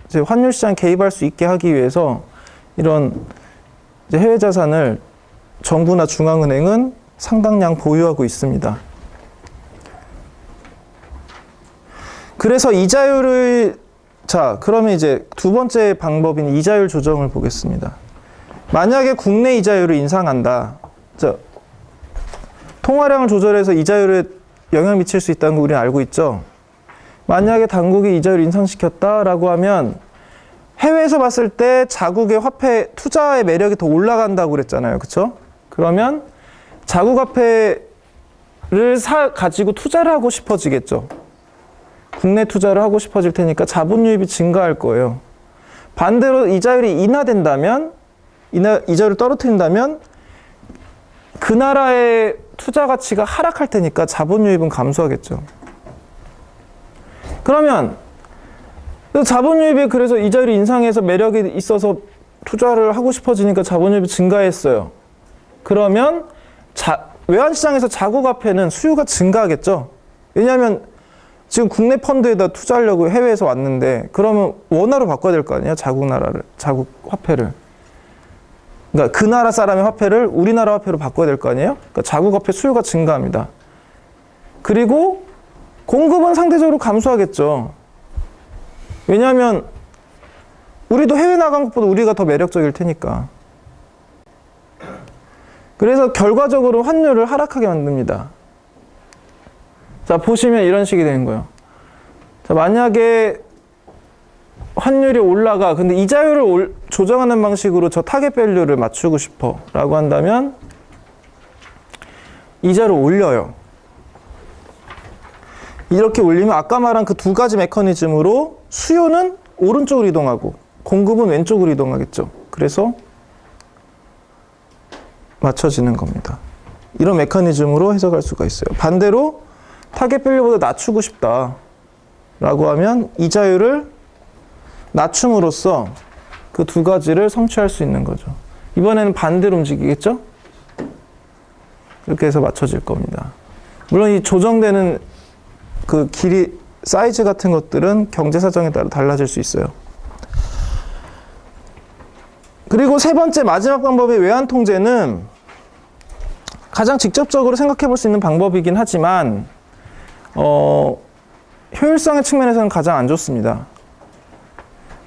Speaker 1: 이제 환율 시장 개입할 수 있게 하기 위해서 이런 이제 해외 자산을 정부나 중앙은행은 상당량 보유하고 있습니다. 그래서 이자율을, 자, 그러면 이제 두 번째 방법인 이자율 조정을 보겠습니다. 만약에 국내 이자율을 인상한다. 자, 통화량을 조절해서 이자율에 영향을 미칠 수 있다는 거 우리는 알고 있죠. 만약에 당국이 이자율을 인상시켰다라고 하면 해외에서 봤을 때 자국의 화폐 투자의 매력이 더 올라간다고 그랬잖아요. 그렇죠? 그러면 자국 화폐를 가지고 투자를 하고 싶어지겠죠. 국내 투자를 하고 싶어질 테니까 자본 유입이 증가할 거예요. 반대로 이자율이 인하된다면, 이자율을 떨어뜨린다면 그 나라의 투자 가치가 하락할 테니까 자본 유입은 감소하겠죠. 그러면 자본 유입이, 그래서 이자율이 인상해서 매력이 있어서 투자를 하고 싶어지니까 자본 유입이 증가했어요. 그러면 외환시장에서 자국 화폐는 수요가 증가하겠죠. 왜냐하면 지금 국내 펀드에다 투자하려고 해외에서 왔는데, 그러면 원화로 바꿔야 될 거 아니에요? 자국 화폐를. 그러니까 그 나라 사람의 화폐를 우리나라 화폐로 바꿔야 될 거 아니에요? 그러니까 자국 화폐 수요가 증가합니다. 그리고 공급은 상대적으로 감소하겠죠. 왜냐하면 우리도 해외 나간 것보다 우리가 더 매력적일 테니까. 그래서 결과적으로 환율을 하락하게 만듭니다. 자, 보시면 이런 식이 되는 거예요. 자, 만약에 환율이 올라가, 근데 이자율을 조정하는 방식으로 저 타겟 밸류를 맞추고 싶어 라고 한다면 이자를 올려요. 이렇게 올리면 아까 말한 그 두 가지 메커니즘으로 수요는 오른쪽으로 이동하고 공급은 왼쪽으로 이동하겠죠. 그래서 맞춰지는 겁니다. 이런 메커니즘으로 해석할 수가 있어요. 반대로 타겟 밸류보다 낮추고 싶다 라고 하면 이자율을 낮춤으로써 그 두 가지를 성취할 수 있는 거죠. 이번에는 반대로 움직이겠죠? 이렇게 해서 맞춰질 겁니다. 물론 이 조정되는 그 길이, 사이즈 같은 것들은 경제 사정에 따라 달라질 수 있어요. 그리고 세 번째, 마지막 방법의 외환 통제는 가장 직접적으로 생각해 볼 수 있는 방법이긴 하지만 효율성의 측면에서는 가장 안 좋습니다.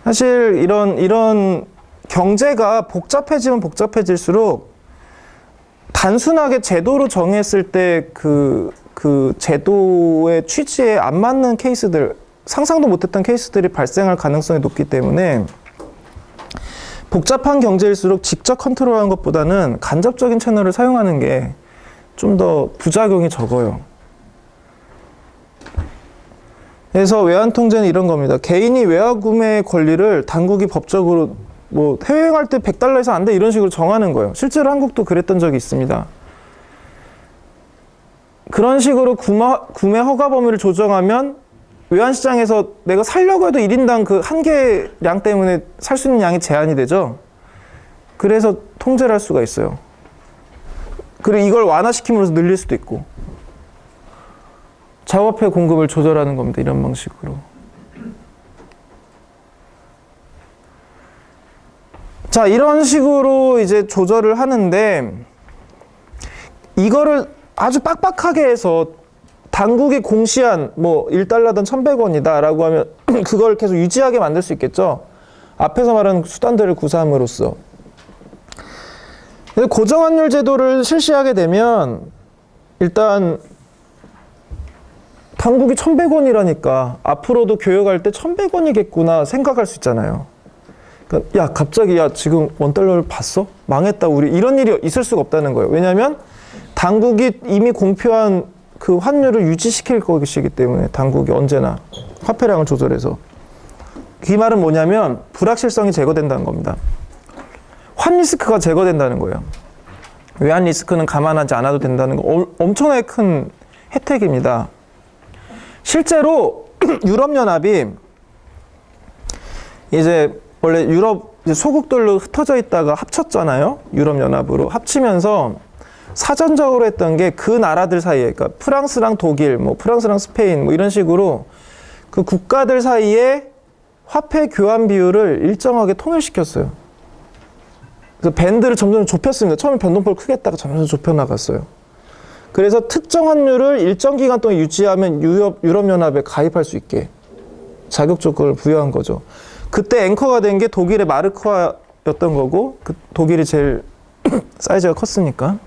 Speaker 1: 사실 이런 경제가 복잡해지면 복잡해질수록 단순하게 제도로 정했을 때 그 제도의 취지에 안 맞는 케이스들, 상상도 못했던 케이스들이 발생할 가능성이 높기 때문에 복잡한 경제일수록 직접 컨트롤하는 것보다는 간접적인 채널을 사용하는 게 좀 더 부작용이 적어요. 그래서 외환 통제는 이런 겁니다. 개인이 외화 구매 권리를 당국이 법적으로 뭐 해외여행할 때 100달러 이상 안 돼 이런 식으로 정하는 거예요. 실제로 한국도 그랬던 적이 있습니다. 그런 식으로 구매 허가 범위를 조정하면 외환시장에서 내가 살려고 해도 1인당 그 한계량 때문에 살 수 있는 양이 제한이 되죠. 그래서 통제를 할 수가 있어요. 그리고 이걸 완화시킴으로써 늘릴 수도 있고. 자화폐 공급을 조절하는 겁니다. 이런 방식으로. 자, 이런 식으로 이제 조절을 하는데, 이거를 아주 빡빡하게 해서 당국이 공시한 뭐 1달러당 1,100원이다 라고 하면 그걸 계속 유지하게 만들 수 있겠죠. 앞에서 말하는 수단들을 구사함으로써. 고정환율 제도를 실시하게 되면 일단 당국이 1,100원이라니까 앞으로도 교역할 때 1,100원이겠구나 생각할 수 있잖아요. 그러니까 야, 갑자기 야, 지금 원달러를 봤어? 망했다. 우리 이런 일이 있을 수가 없다는 거예요. 왜냐하면 당국이 이미 공표한 그 환율을 유지시킬 것이기 때문에 당국이 언제나 화폐량을 조절해서. 그 말은 뭐냐면 불확실성이 제거된다는 겁니다. 환 리스크가 제거된다는 거예요. 외환 리스크는 감안하지 않아도 된다는 거 엄청나게 큰 혜택입니다. 실제로 유럽연합이 이제 원래 유럽 소국들로 흩어져 있다가 합쳤잖아요. 유럽연합으로 합치면서 사전적으로 했던 게 그 나라들 사이에, 그러니까 프랑스랑 독일, 뭐 프랑스랑 스페인, 뭐 이런 식으로 그 국가들 사이에 화폐 교환 비율을 일정하게 통일시켰어요. 그래서 밴드를 점점 좁혔습니다. 처음에 변동폭을 크게 했다가 점점 좁혀 나갔어요. 그래서 특정 환율을 일정 기간 동안 유지하면 유럽연합에 가입할 수 있게 자격 조건을 부여한 거죠. 그때 앵커가 된 게 독일의 마르크화였던 거고, 그 독일이 제일 사이즈가 컸으니까.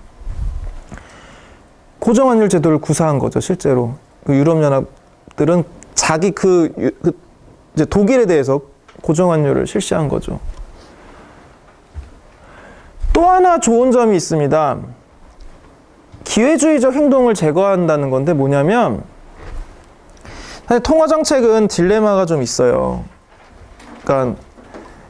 Speaker 1: 고정환율 제도를 구사한 거죠, 실제로. 그 유럽연합들은 자기 이제 독일에 대해서 고정환율을 실시한 거죠. 또 하나 좋은 점이 있습니다. 기회주의적 행동을 제거한다는 건데 뭐냐면, 사실 통화정책은 딜레마가 좀 있어요. 그러니까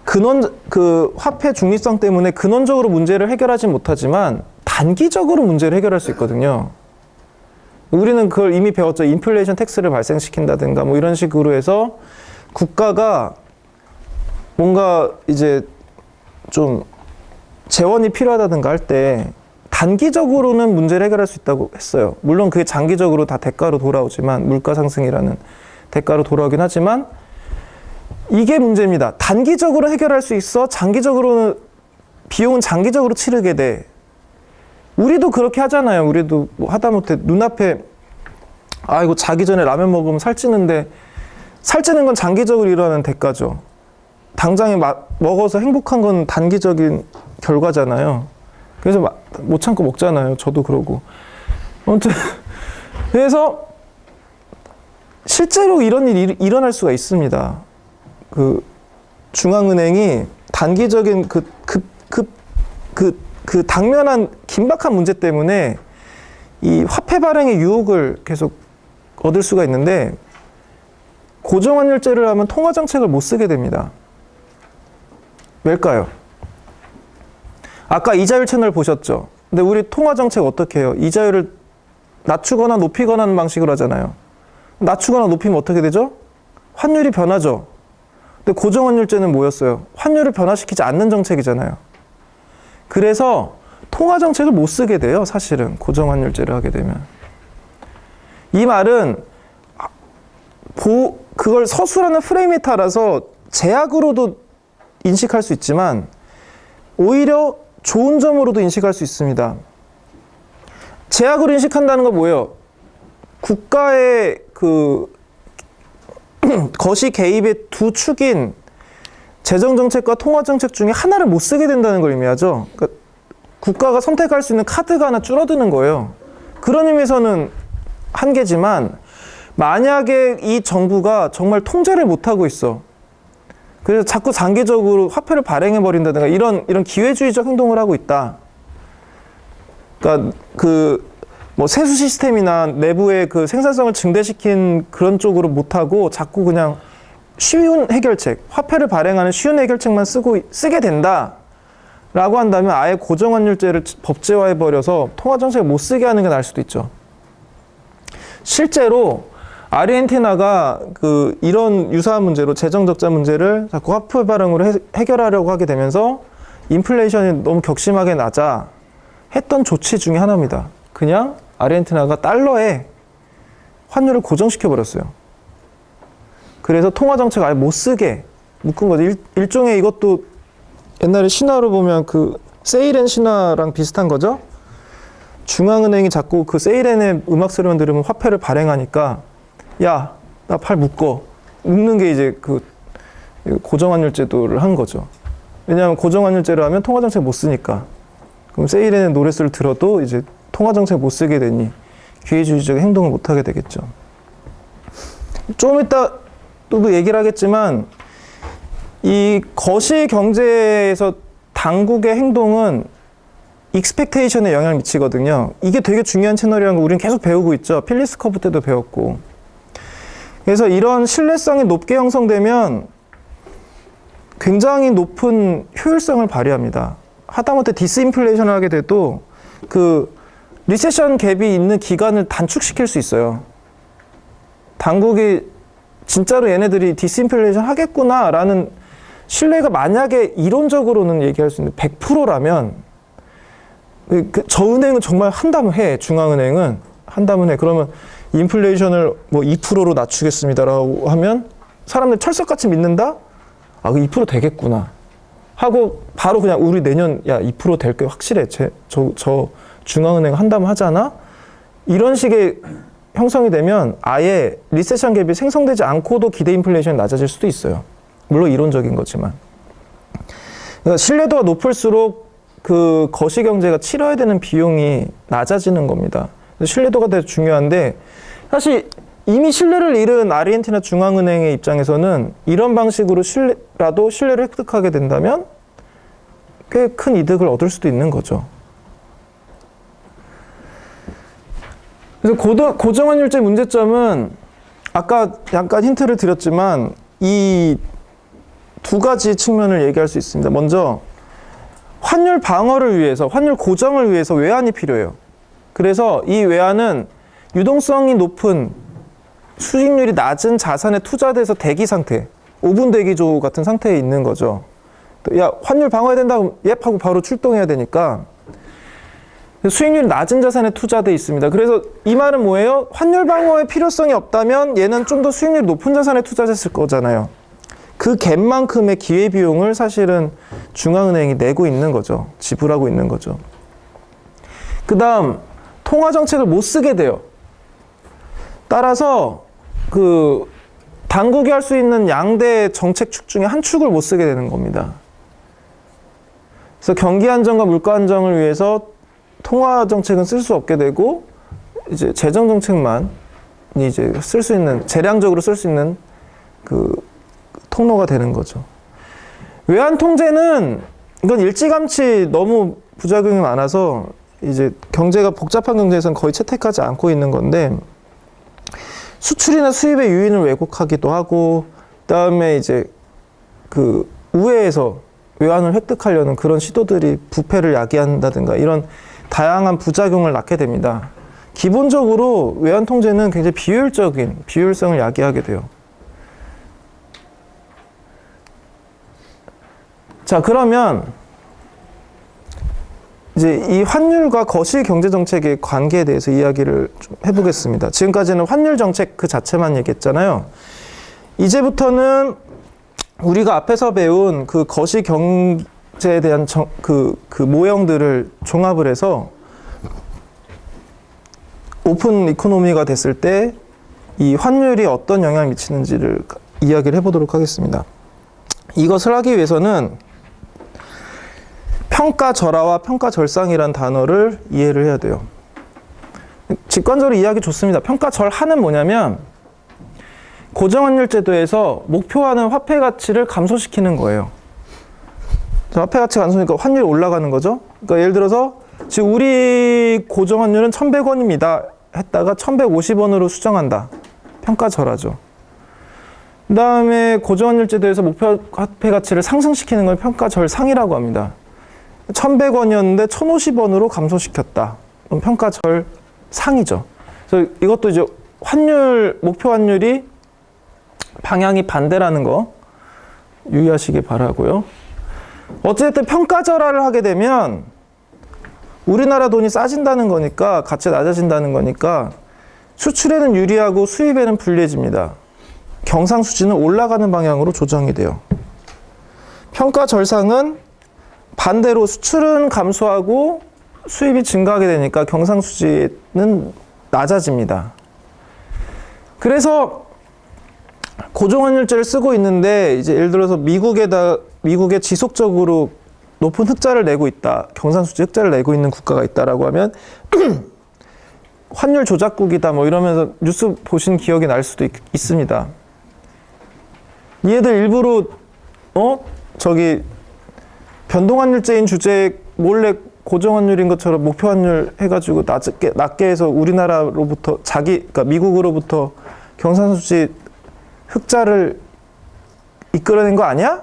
Speaker 1: 그 화폐 중립성 때문에 근원적으로 문제를 해결하지 못하지만 단기적으로 문제를 해결할 수 있거든요. 우리는 그걸 이미 배웠죠. 인플레이션 텍스를 발생시킨다든가 뭐 이런 식으로 해서 국가가 뭔가 이제 좀 재원이 필요하다든가 할 때 단기적으로는 문제를 해결할 수 있다고 했어요. 물론 그게 장기적으로 다 대가로 돌아오지만, 물가 상승이라는 대가로 돌아오긴 하지만 이게 문제입니다. 단기적으로 해결할 수 있어. 장기적으로는 비용은 장기적으로 치르게 돼. 우리도 그렇게 하잖아요. 우리도 뭐 하다못해 눈앞에 이거 자기 전에 라면 먹으면 살찌는데, 살찌는 건 장기적으로 일어나는 대가죠. 당장에 먹어서 행복한 건 단기적인 결과잖아요. 그래서 못 참고 먹잖아요. 저도 그러고. 아무튼 그래서 실제로 이런 일이 일어날 수가 있습니다. 그 중앙은행이 단기적인 그 당면한 긴박한 문제 때문에 이 화폐 발행의 유혹을 계속 얻을 수가 있는데, 고정환율제를 하면 통화정책을 못 쓰게 됩니다. 왜일까요? 아까 이자율 채널 보셨죠? 근데 우리 통화정책 어떻게 해요? 이자율을 낮추거나 높이거나 하는 방식으로 하잖아요. 낮추거나 높이면 어떻게 되죠? 환율이 변하죠. 근데 고정환율제는 뭐였어요? 환율을 변화시키지 않는 정책이잖아요. 그래서 통화정책을 못 쓰게 돼요, 사실은. 고정환율제를 하게 되면. 이 말은 그걸 서술하는 프레임에 따라서 제약으로도 인식할 수 있지만 오히려 좋은 점으로도 인식할 수 있습니다. 제약으로 인식한다는 건 뭐예요? 국가의 그 거시 개입의 두 축인 재정정책과 통화정책 중에 하나를 못 쓰게 된다는 걸 의미하죠. 그러니까 국가가 선택할 수 있는 카드가 하나 줄어드는 거예요. 그런 의미에서는 한계지만, 만약에 이 정부가 정말 통제를 못하고 있어. 그래서 자꾸 장기적으로 화폐를 발행해버린다든가 이런 기회주의적 행동을 하고 있다. 그러니까 뭐 세수 시스템이나 내부의 그 생산성을 증대시킨 그런 쪽으로 못하고 자꾸 그냥 쉬운 해결책, 화폐를 발행하는 쉬운 해결책만 쓰게 된다 라고 한다면 아예 고정환율제를 법제화해버려서 통화정책을 못 쓰게 하는 게 나을 수도 있죠. 실제로 아르헨티나가 이런 유사한 문제로 재정적자 문제를 자꾸 화폐 발행으로 해결하려고 하게 되면서 인플레이션이 너무 격심하게 나자 했던 조치 중에 하나입니다. 그냥 아르헨티나가 달러에 환율을 고정시켜버렸어요. 그래서 통화정책 아예 못 쓰게 묶은 거죠. 일종의 이것도 옛날에 신화로 보면 그 세이렌 신화랑 비슷한 거죠. 중앙은행이 자꾸 그 세이렌의 음악 소리만 들으면 화폐를 발행하니까 야, 나 팔 묶어. 묶는 게 이제 그 고정환율 제도를 한 거죠. 왜냐하면 고정환율 제로 하면 통화정책 못 쓰니까. 그럼 세이렌의 노랫소리를 들어도 이제 통화정책 못 쓰게 되니 기회주의적 행동을 못 하게 되겠죠. 좀 이따 또 얘기를 하겠지만 이 거시 경제에서 당국의 행동은 익스펙테이션에 영향을 미치거든요. 이게 되게 중요한 채널이라는 거 우리는 계속 배우고 있죠. 필리스 커브 때도 배웠고. 그래서 이런 신뢰성이 높게 형성되면 굉장히 높은 효율성을 발휘합니다. 하다못해 디스인플레이션을 하게 돼도 그 리세션 갭이 있는 기간을 단축시킬 수 있어요. 당국이 진짜로 얘네들이 디스인플레이션 하겠구나라는 신뢰가 만약에 이론적으로는 얘기할 수 있는 100%라면 저 은행은 정말 한다면 해. 중앙은행은 한다면 해. 그러면 인플레이션을 뭐 2%로 낮추겠습니다라고 하면 사람들 철석같이 믿는다? 아, 그 2% 되겠구나 하고 바로 그냥 우리 내년 2% 될 게 확실해. 저 중앙은행 한다면 하잖아? 이런 식의 형성이 되면 아예 리세션 갭이 생성되지 않고도 기대 인플레이션이 낮아질 수도 있어요. 물론 이론적인 거지만. 그러니까 신뢰도가 높을수록 그 거시경제가 치러야 되는 비용이 낮아지는 겁니다. 신뢰도가 되게 중요한데 사실 이미 신뢰를 잃은 아르헨티나 중앙은행의 입장에서는 이런 방식으로 신뢰를 획득하게 된다면 꽤 큰 이득을 얻을 수도 있는 거죠. 그래서 고정환율제 문제점은 아까 약간 힌트를 드렸지만 이 두 가지 측면을 얘기할 수 있습니다. 먼저 환율 방어를 위해서, 환율 고정을 위해서 외환이 필요해요. 그래서 이 외환은 유동성이 높은 수익률이 낮은 자산에 투자돼서 대기 상태, 5분 대기조 같은 상태에 있는 거죠. 야, 환율 방어해야 된다고 옙 하고 바로 출동해야 되니까 수익률이 낮은 자산에 투자돼 있습니다. 그래서 이 말은 뭐예요? 환율 방어의 필요성이 없다면 얘는 좀 더 수익률이 높은 자산에 투자했을 거잖아요. 그 갭만큼의 기회비용을 사실은 중앙은행이 내고 있는 거죠. 지불하고 있는 거죠. 그 다음 통화정책을 못 쓰게 돼요. 따라서 그 당국이 할 수 있는 양대 정책축 중에 한 축을 못 쓰게 되는 겁니다. 그래서 경기 안정과 물가 안정을 위해서 통화 정책은 쓸 수 없게 되고 이제 재정 정책만 이제 쓸 수 있는, 재량적으로 쓸 수 있는 그 통로가 되는 거죠. 외환 통제는 이건 일찌감치 너무 부작용이 많아서 이제 경제가 복잡한 경제에서는 거의 채택하지 않고 있는 건데 수출이나 수입의 유인을 왜곡하기도 하고 그다음에 이제 그 우회에서 외환을 획득하려는 그런 시도들이 부패를 야기한다든가 이런 다양한 부작용을 낳게 됩니다. 기본적으로 외환 통제는 굉장히 비효율적인, 비효율성을 야기하게 돼요. 자, 그러면 이제 이 환율과 거시 경제 정책의 관계에 대해서 이야기를 좀 해보겠습니다. 지금까지는 환율 정책 그 자체만 얘기했잖아요. 이제부터는 우리가 앞에서 배운 그 거시 경제에 대한 그 모형들을 종합을 해서 오픈 이코노미가 됐을 때 이 환율이 어떤 영향을 미치는지를 이야기를 해보도록 하겠습니다. 이것을 하기 위해서는 평가절하와 평가절상이라는 단어를 이해를 해야 돼요. 직관적으로 이해하기 좋습니다. 평가절하는 뭐냐면 고정환율 제도에서 목표하는 화폐 가치를 감소시키는 거예요. 화폐 가치 감소니까 환율이 올라가는 거죠. 그러니까 예를 들어서 지금 우리 고정환율은 1,100원입니다 했다가 1,150원으로 수정한다. 평가절하죠. 그 다음에 고정환율 제도에서 목표 화폐 가치를 상승시키는 걸 평가절상이라고 합니다. 1,100원이었는데 1,050원으로 감소시켰다. 그럼 평가절상이죠. 그래서 이것도 이제 환율, 목표 환율이 방향이 반대라는 거 유의하시기 바라고요. 어쨌든 평가절하를 하게 되면 우리나라 돈이 싸진다는 거니까, 가치가 낮아진다는 거니까 수출에는 유리하고 수입에는 불리해집니다. 경상수지는 올라가는 방향으로 조정이 돼요. 평가절상은 반대로 수출은 감소하고 수입이 증가하게 되니까 경상수지는 낮아집니다. 그래서 고정환율제를 쓰고 있는데 이제 예를 들어서 미국에 지속적으로 높은 흑자를 내고 있다, 경상수지 흑자를 내고 있는 국가가 있다라고 하면 환율 조작국이다 뭐 이러면서 뉴스 보신 기억이 날 수도 있습니다. 얘들 일부러 저기 변동환율제인 주제에 몰래 고정환율인 것처럼 목표환율 해가지고 낮게 해서 우리나라로부터 그러니까 미국으로부터 경상수지 흑자를 이끌어낸 거 아니야?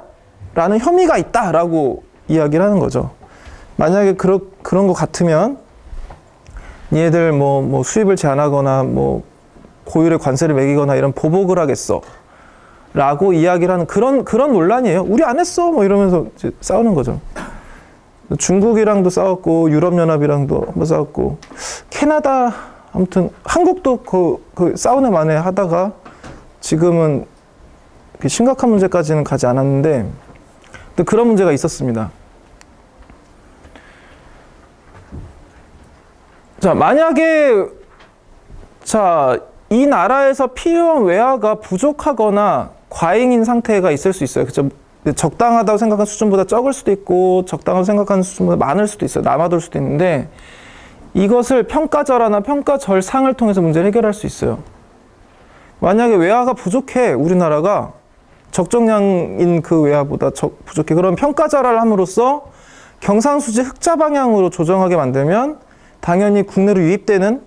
Speaker 1: 라는 혐의가 있다라고 이야기를 하는 거죠. 만약에 그런 거 같으면 얘들 뭐 수입을 제한하거나 뭐 고율의 관세를 매기거나 이런 보복을 하겠어 라고 이야기를 하는 그런 논란이에요. 우리 안 했어 뭐 이러면서 이제 싸우는 거죠. 중국이랑도 싸웠고 유럽연합이랑도 한번 싸웠고 캐나다 아무튼 한국도 그 싸우네 마네 하다가 지금은 심각한 문제까지는 가지 않았는데 또 그런 문제가 있었습니다. 자, 만약에 이 나라에서 필요한 외화가 부족하거나 과잉인 상태가 있을 수 있어요. 그죠? 적당하다고 생각한 수준보다 적을 수도 있고 적당하다고 생각하는 수준보다 많을 수도 있어요. 남아돌 수도 있는데 이것을 평가절하나 평가절상을 통해서 문제를 해결할 수 있어요. 만약에 외화가 부족해, 우리나라가 적정량인 그 외화보다 부족해. 그럼 평가절하를 함으로써 경상수지 흑자 방향으로 조정하게 만들면 당연히 국내로 유입되는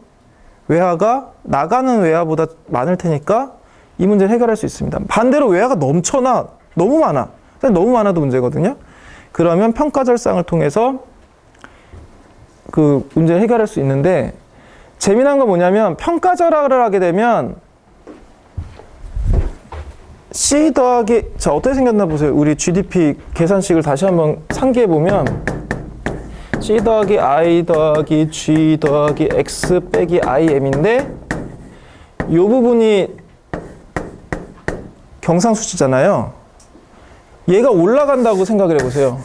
Speaker 1: 외화가 나가는 외화보다 많을 테니까 이 문제를 해결할 수 있습니다. 반대로 외화가 넘쳐나, 너무 많아. 너무 많아도 문제거든요. 그러면 평가절상을 통해서 그 문제를 해결할 수 있는데 재미난 건 뭐냐면 평가절하를 하게 되면 C 더하기 어떻게 생겼나 보세요. 우리 GDP 계산식을 다시 한번 상기해 보면 C 더하기 I 더하기 G 더하기 X 빼기 IM인데 이 부분이 경상수지잖아요. 얘가 올라간다고 생각을 해보세요.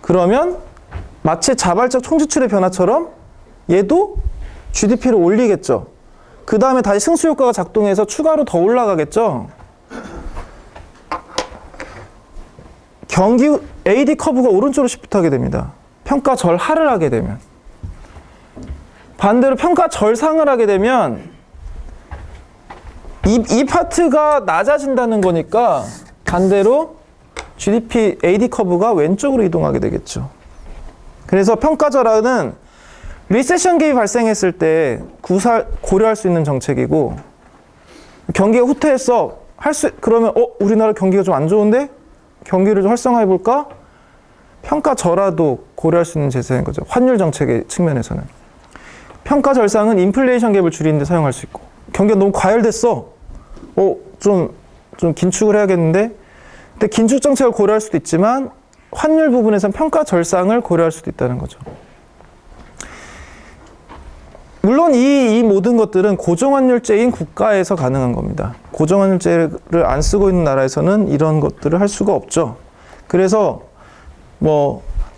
Speaker 1: 그러면 마치 자발적 총지출의 변화처럼 얘도 GDP를 올리겠죠. 그 다음에 다시 승수효과가 작동해서 추가로 더 올라가겠죠. 경기 AD 커브가 오른쪽으로 시프트하게 됩니다. 평가절하를 하게 되면. 반대로 평가절상을 하게 되면 이 파트가 낮아진다는 거니까 반대로 GDP AD 커브가 왼쪽으로 이동하게 되겠죠. 그래서 평가절하는 리세션 갭이 발생했을 때 고려할 수 있는 정책이고 경기가 후퇴했어. 그러면 우리나라 경기가 좀 안 좋은데? 경기를 좀 활성화해 볼까? 평가절하도 고려할 수 있는 제세인 거죠. 환율 정책의 측면에서는. 평가절상은 인플레이션 갭을 줄이는 데 사용할 수 있고 경기가 너무 과열됐어. 좀 긴축을 해야겠는데? 근데 긴축 정책을 고려할 수도 있지만 환율 부분에서는 평가절상을 고려할 수도 있다는 거죠. 물론 이 모든 것들은 고정환율제인 국가에서 가능한 겁니다. 고정환율제를 안 쓰고 있는 나라에서는 이런 것들을 할 수가 없죠. 그래서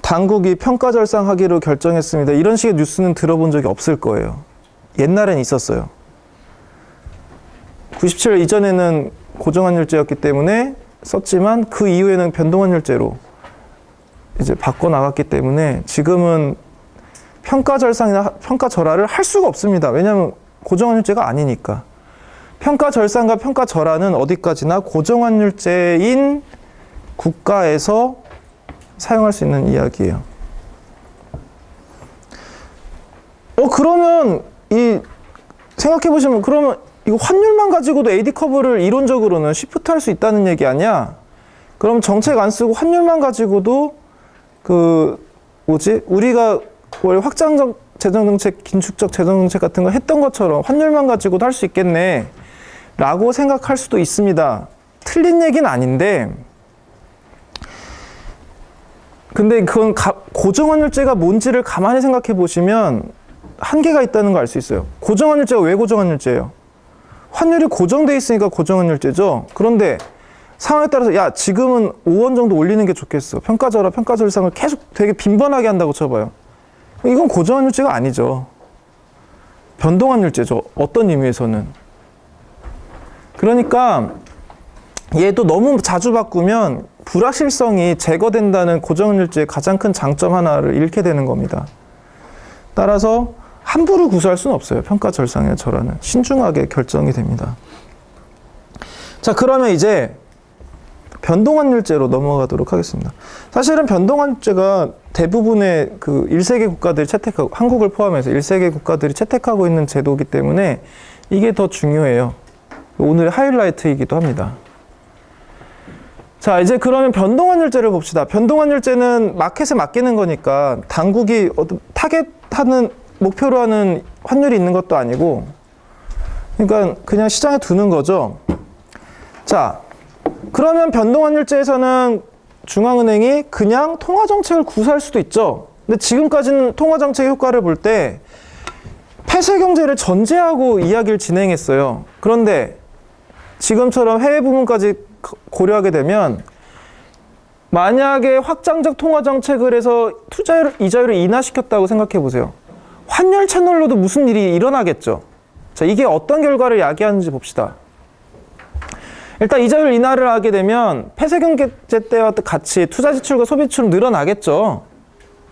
Speaker 1: 당국이 평가절상하기로 결정했습니다. 이런 식의 뉴스는 들어본 적이 없을 거예요. 옛날엔 있었어요. 97년 이전에는 고정환율제였기 때문에 썼지만 그 이후에는 변동환율제로 이제 바꿔나갔기 때문에 지금은 평가절상이나 평가절하를 할 수가 없습니다. 왜냐하면 고정환율제가 아니니까. 평가절상과 평가절하는 어디까지나 고정환율제인 국가에서 사용할 수 있는 이야기예요. 그러면 생각해보시면 그러면 이거 환율만 가지고도 AD 커브를 이론적으로는 시프트할 수 있다는 얘기 아니야? 그럼 정책 안 쓰고 환율만 가지고도 우리가 원래 확장적 재정정책, 긴축적 재정정책 같은 거 했던 것처럼 환율만 가지고도 할 수 있겠네 라고 생각할 수도 있습니다. 틀린 얘기는 아닌데 근데 그건 고정환율제가 뭔지를 가만히 생각해 보시면 한계가 있다는 걸 알 수 있어요. 고정환율제가 왜 고정환율제예요? 환율이 고정돼 있으니까 고정환율제죠. 그런데 상황에 따라서 야 지금은 5원 정도 올리는 게 좋겠어. 평가절하, 평가절상을 계속 되게 빈번하게 한다고 쳐봐요. 이건 고정환율제가 아니죠. 변동환율제죠. 어떤 의미에서는. 그러니까 얘도 너무 자주 바꾸면 불확실성이 제거된다는 고정환율제의 가장 큰 장점 하나를 잃게 되는 겁니다. 따라서 함부로 구사할 수는 없어요. 평가절상의 절하는. 신중하게 결정이 됩니다. 자, 그러면 이제 변동환율제로 넘어가도록 하겠습니다. 사실은 변동환율제가 대부분의 그 1세계 국가들이 채택하고, 한국을 포함해서 1세계 국가들이 채택하고 있는 제도이기 때문에 이게 더 중요해요. 오늘의 하이라이트이기도 합니다. 자, 이제 그러면 변동환율제를 봅시다. 변동환율제는 마켓에 맡기는 거니까 당국이 타겟하는, 목표로 하는 환율이 있는 것도 아니고, 그러니까 그냥 시장에 두는 거죠. 자, 그러면 변동환율제에서는 중앙은행이 그냥 통화정책을 구사할 수도 있죠. 근데 지금까지는 통화정책의 효과를 볼 때 폐쇄경제를 전제하고 이야기를 진행했어요. 그런데 지금처럼 해외 부문까지 고려하게 되면 만약에 확장적 통화정책을 해서 투자율, 이자율을 인하시켰다고 생각해 보세요. 환율 채널로도 무슨 일이 일어나겠죠. 자, 이게 어떤 결과를 야기하는지 봅시다. 일단 이자율 인하를 하게 되면 폐쇄경제 때와 같이 투자 지출과 소비 지출은 늘어나겠죠.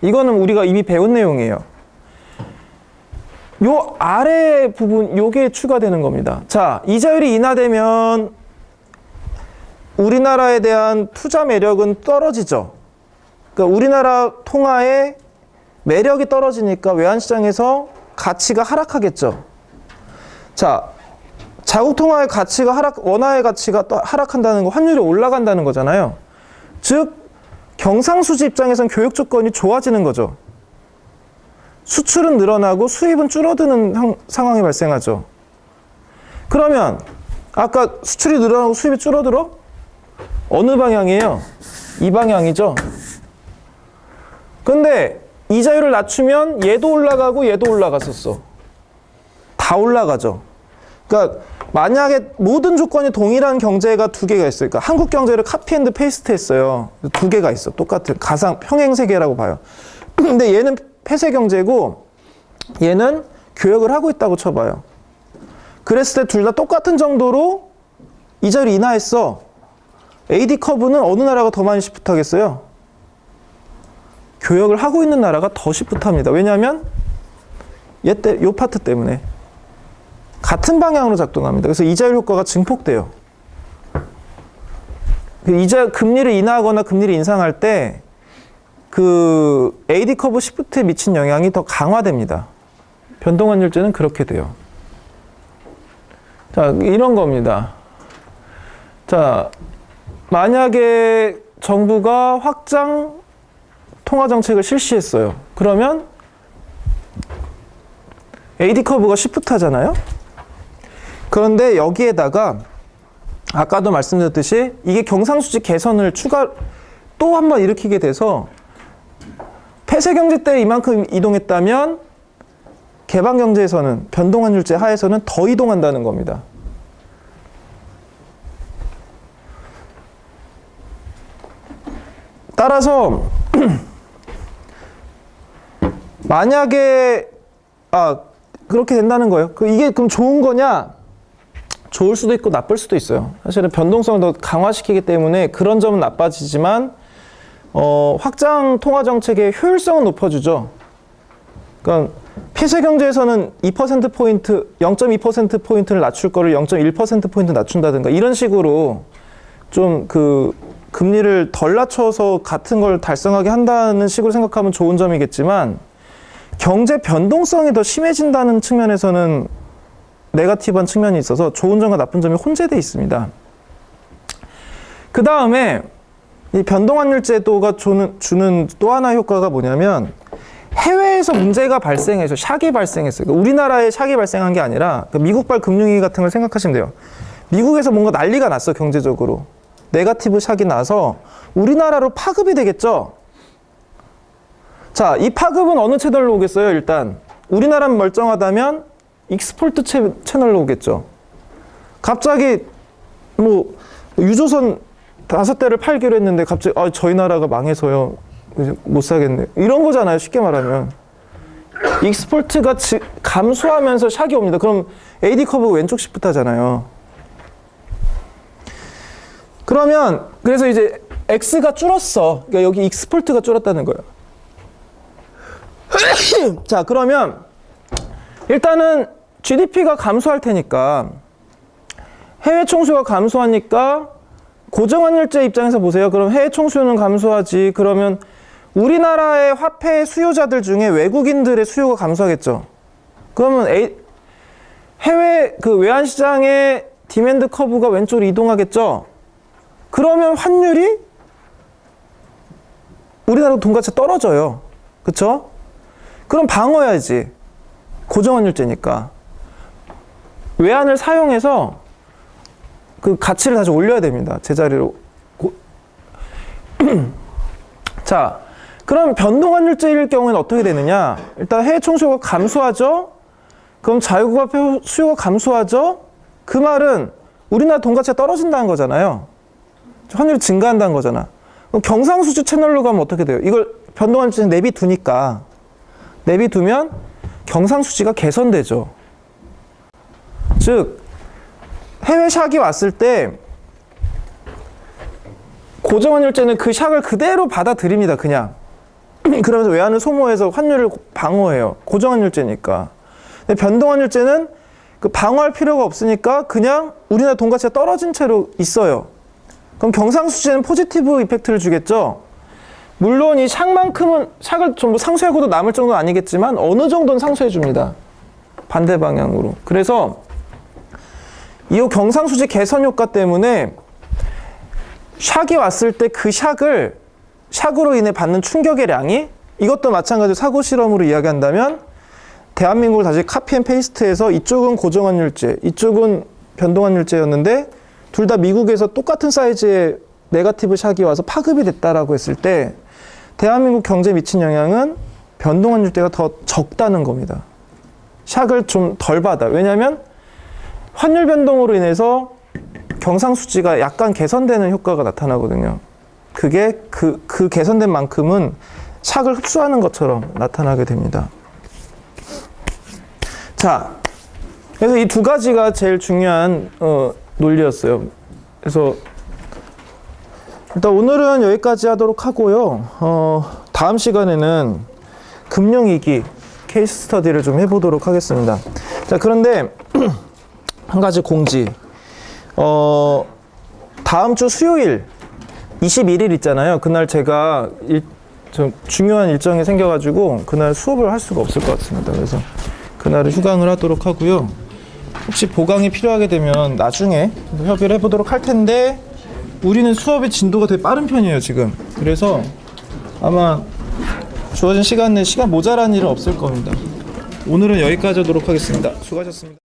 Speaker 1: 이거는 우리가 이미 배운 내용이에요. 요 아래 부분, 요게 추가되는 겁니다. 자, 이자율이 인하되면 우리나라에 대한 투자 매력은 떨어지죠. 그러니까 우리나라 통화의 매력이 떨어지니까 외환시장에서 가치가 하락하겠죠. 자, 자국 통화의 가치가 원화의 가치가 또 하락한다는 거, 환율이 올라간다는 거잖아요. 즉, 경상수지 입장에선 교육 조건이 좋아지는 거죠. 수출은 늘어나고 수입은 줄어드는 상황이 발생하죠. 그러면 아까 수출이 늘어나고 수입이 줄어들어? 어느 방향이에요? 이 방향이죠. 근데 이자율을 낮추면 얘도 올라가고 얘도 올라갔었어. 다 올라가죠. 그러니까 만약에 모든 조건이 동일한 경제가 두 개가 있어요. 그러니까 한국 경제를 카피앤드 페이스트 했어요. 두 개가 있어. 똑같은 가상 평행 세계라고 봐요. 근데 얘는 폐쇄 경제고 얘는 교역을 하고 있다고 쳐봐요. 그랬을 때 둘 다 똑같은 정도로 이자율을 인하했어. AD 커브는 어느 나라가 더 많이 시프트하겠어요? 교역을 하고 있는 나라가 더 시프트합니다. 왜냐하면 요 파트 때문에 같은 방향으로 작동합니다. 그래서 이자율 효과가 증폭돼요. 금리를 인하하거나 금리를 인상할 때 그 AD 커브 시프트에 미친 영향이 더 강화됩니다. 변동환율제는 그렇게 돼요. 자, 이런 겁니다. 자, 만약에 정부가 확장 통화 정책을 실시했어요. 그러면 AD 커브가 시프트 하잖아요. 그런데 여기에다가 아까도 말씀드렸듯이 이게 경상수지 개선을 또 한 번 일으키게 돼서 폐쇄경제 때 이만큼 이동했다면 개방경제에서는 변동환율제 하에서는 더 이동한다는 겁니다. 따라서 만약에 그렇게 된다는 거예요. 이게 그럼 좋은 거냐? 좋을 수도 있고 나쁠 수도 있어요. 사실은 변동성을 더 강화시키기 때문에 그런 점은 나빠지지만 확장 통화 정책의 효율성은 높여주죠. 그러니까 폐쇄 경제에서는 2%포인트, 0.2%포인트를 낮출 거를 0.1%포인트 낮춘다든가 이런 식으로 좀 금리를 덜 낮춰서 같은 걸 달성하게 한다는 식으로 생각하면 좋은 점이겠지만 경제 변동성이 더 심해진다는 측면에서는 네거티브한 측면이 있어서 좋은 점과 나쁜 점이 혼재되어 있습니다. 그 다음에 이 변동환율 제도가 주는 또 하나의 효과가 뭐냐면 해외에서 문제가 발생해서 샥이 발생했어요. 그러니까 우리나라에 샥이 발생한 게 아니라 미국발 금융위기 같은 걸 생각하시면 돼요. 미국에서 뭔가 난리가 났어, 경제적으로. 네거티브 샥이 나서 우리나라로 파급이 되겠죠. 자, 이 파급은 어느 채널로 오겠어요? 일단 우리나라는 멀쩡하다면 익스포트 채널로 오겠죠. 갑자기 유조선 5대를 팔기로 했는데 갑자기 저희 나라가 망해서요. 이제 못 사겠네. 이런 거잖아요. 쉽게 말하면. 익스포트가 감소하면서 샥이 옵니다. 그럼 AD 커브가 왼쪽 시프트잖아요. 그러면 그래서 이제 X가 줄었어. 그러니까 여기 익스포트가 줄었다는 거예요. 자, 그러면 일단은 GDP가 감소할 테니까 해외 총수가 감소하니까 고정환율제 입장에서 보세요. 그럼 해외 총수는 감소하지. 그러면 우리나라의 화폐 수요자들 중에 외국인들의 수요가 감소하겠죠. 그러면 해외 그 외환 시장의 디맨드 커브가 왼쪽으로 이동하겠죠. 그러면 환율이 우리나라 돈 가치 떨어져요. 그쵸? 그럼 방어해야지. 고정환율제니까. 외환을 사용해서 그 가치를 다시 올려야 됩니다. 제자리로. 자, 그럼 변동환율제일 경우에는 어떻게 되느냐? 일단 해외 총수요가 감소하죠? 그럼 자유국화폐 수요가 감소하죠? 그 말은 우리나라 돈 가치가 떨어진다는 거잖아요. 환율이 증가한다는 거잖아. 그럼 경상수지 채널로 가면 어떻게 돼요? 이걸 변동환율제 내비두니까. 내비두면 경상수지가 개선되죠. 즉, 해외 샥이 왔을 때 고정환율제는 그 샥을 그대로 받아들입니다. 그냥. 그러면서 외환을 소모해서 환율을 방어해요. 고정환율제니까. 근데 변동환율제는 그 방어할 필요가 없으니까 그냥 우리나라 돈 가치가 떨어진 채로 있어요. 그럼 경상수지는 포지티브 이펙트를 주겠죠. 물론 이 샥만큼은 샥을 전부 상쇄하고도 남을 정도는 아니겠지만 어느 정도는 상쇄해 줍니다. 반대 방향으로. 그래서 이 경상수지 개선 효과 때문에 샥이 왔을 때 그 샥으로 인해 받는 충격의 량이, 이것도 마찬가지로 사고 실험으로 이야기한다면 대한민국을 다시 카피 앤 페이스트해서 이쪽은 고정환율제, 이쪽은 변동환율제였는데 둘 다 미국에서 똑같은 사이즈의 네거티브 샥이 와서 파급이 됐다라고 했을 때 대한민국 경제에 미친 영향은 변동환율제가 더 적다는 겁니다. 샥을 좀 덜 받아. 왜냐하면 환율 변동으로 인해서 경상수지가 약간 개선되는 효과가 나타나거든요. 그게 그 개선된 만큼은 샥을 흡수하는 것처럼 나타나게 됩니다. 자, 그래서 이 두 가지가 제일 중요한 논리였어요. 그래서 일단 오늘은 여기까지 하도록 하고요. 다음 시간에는 금융위기 케이스 스터디를 좀 해보도록 하겠습니다. 자, 그런데 한 가지 공지. 다음 주 수요일 21일 있잖아요. 그날 제가 좀 중요한 일정이 생겨가지고 그날 수업을 할 수가 없을 것 같습니다. 그래서 그날은 휴강을 하도록 하고요. 혹시 보강이 필요하게 되면 나중에 협의를 해보도록 할 텐데 우리는 수업의 진도가 되게 빠른 편이에요, 지금. 그래서 아마 주어진 시간 내에 시간 모자란 일은 없을 겁니다. 오늘은 여기까지 하도록 하겠습니다. 수고하셨습니다.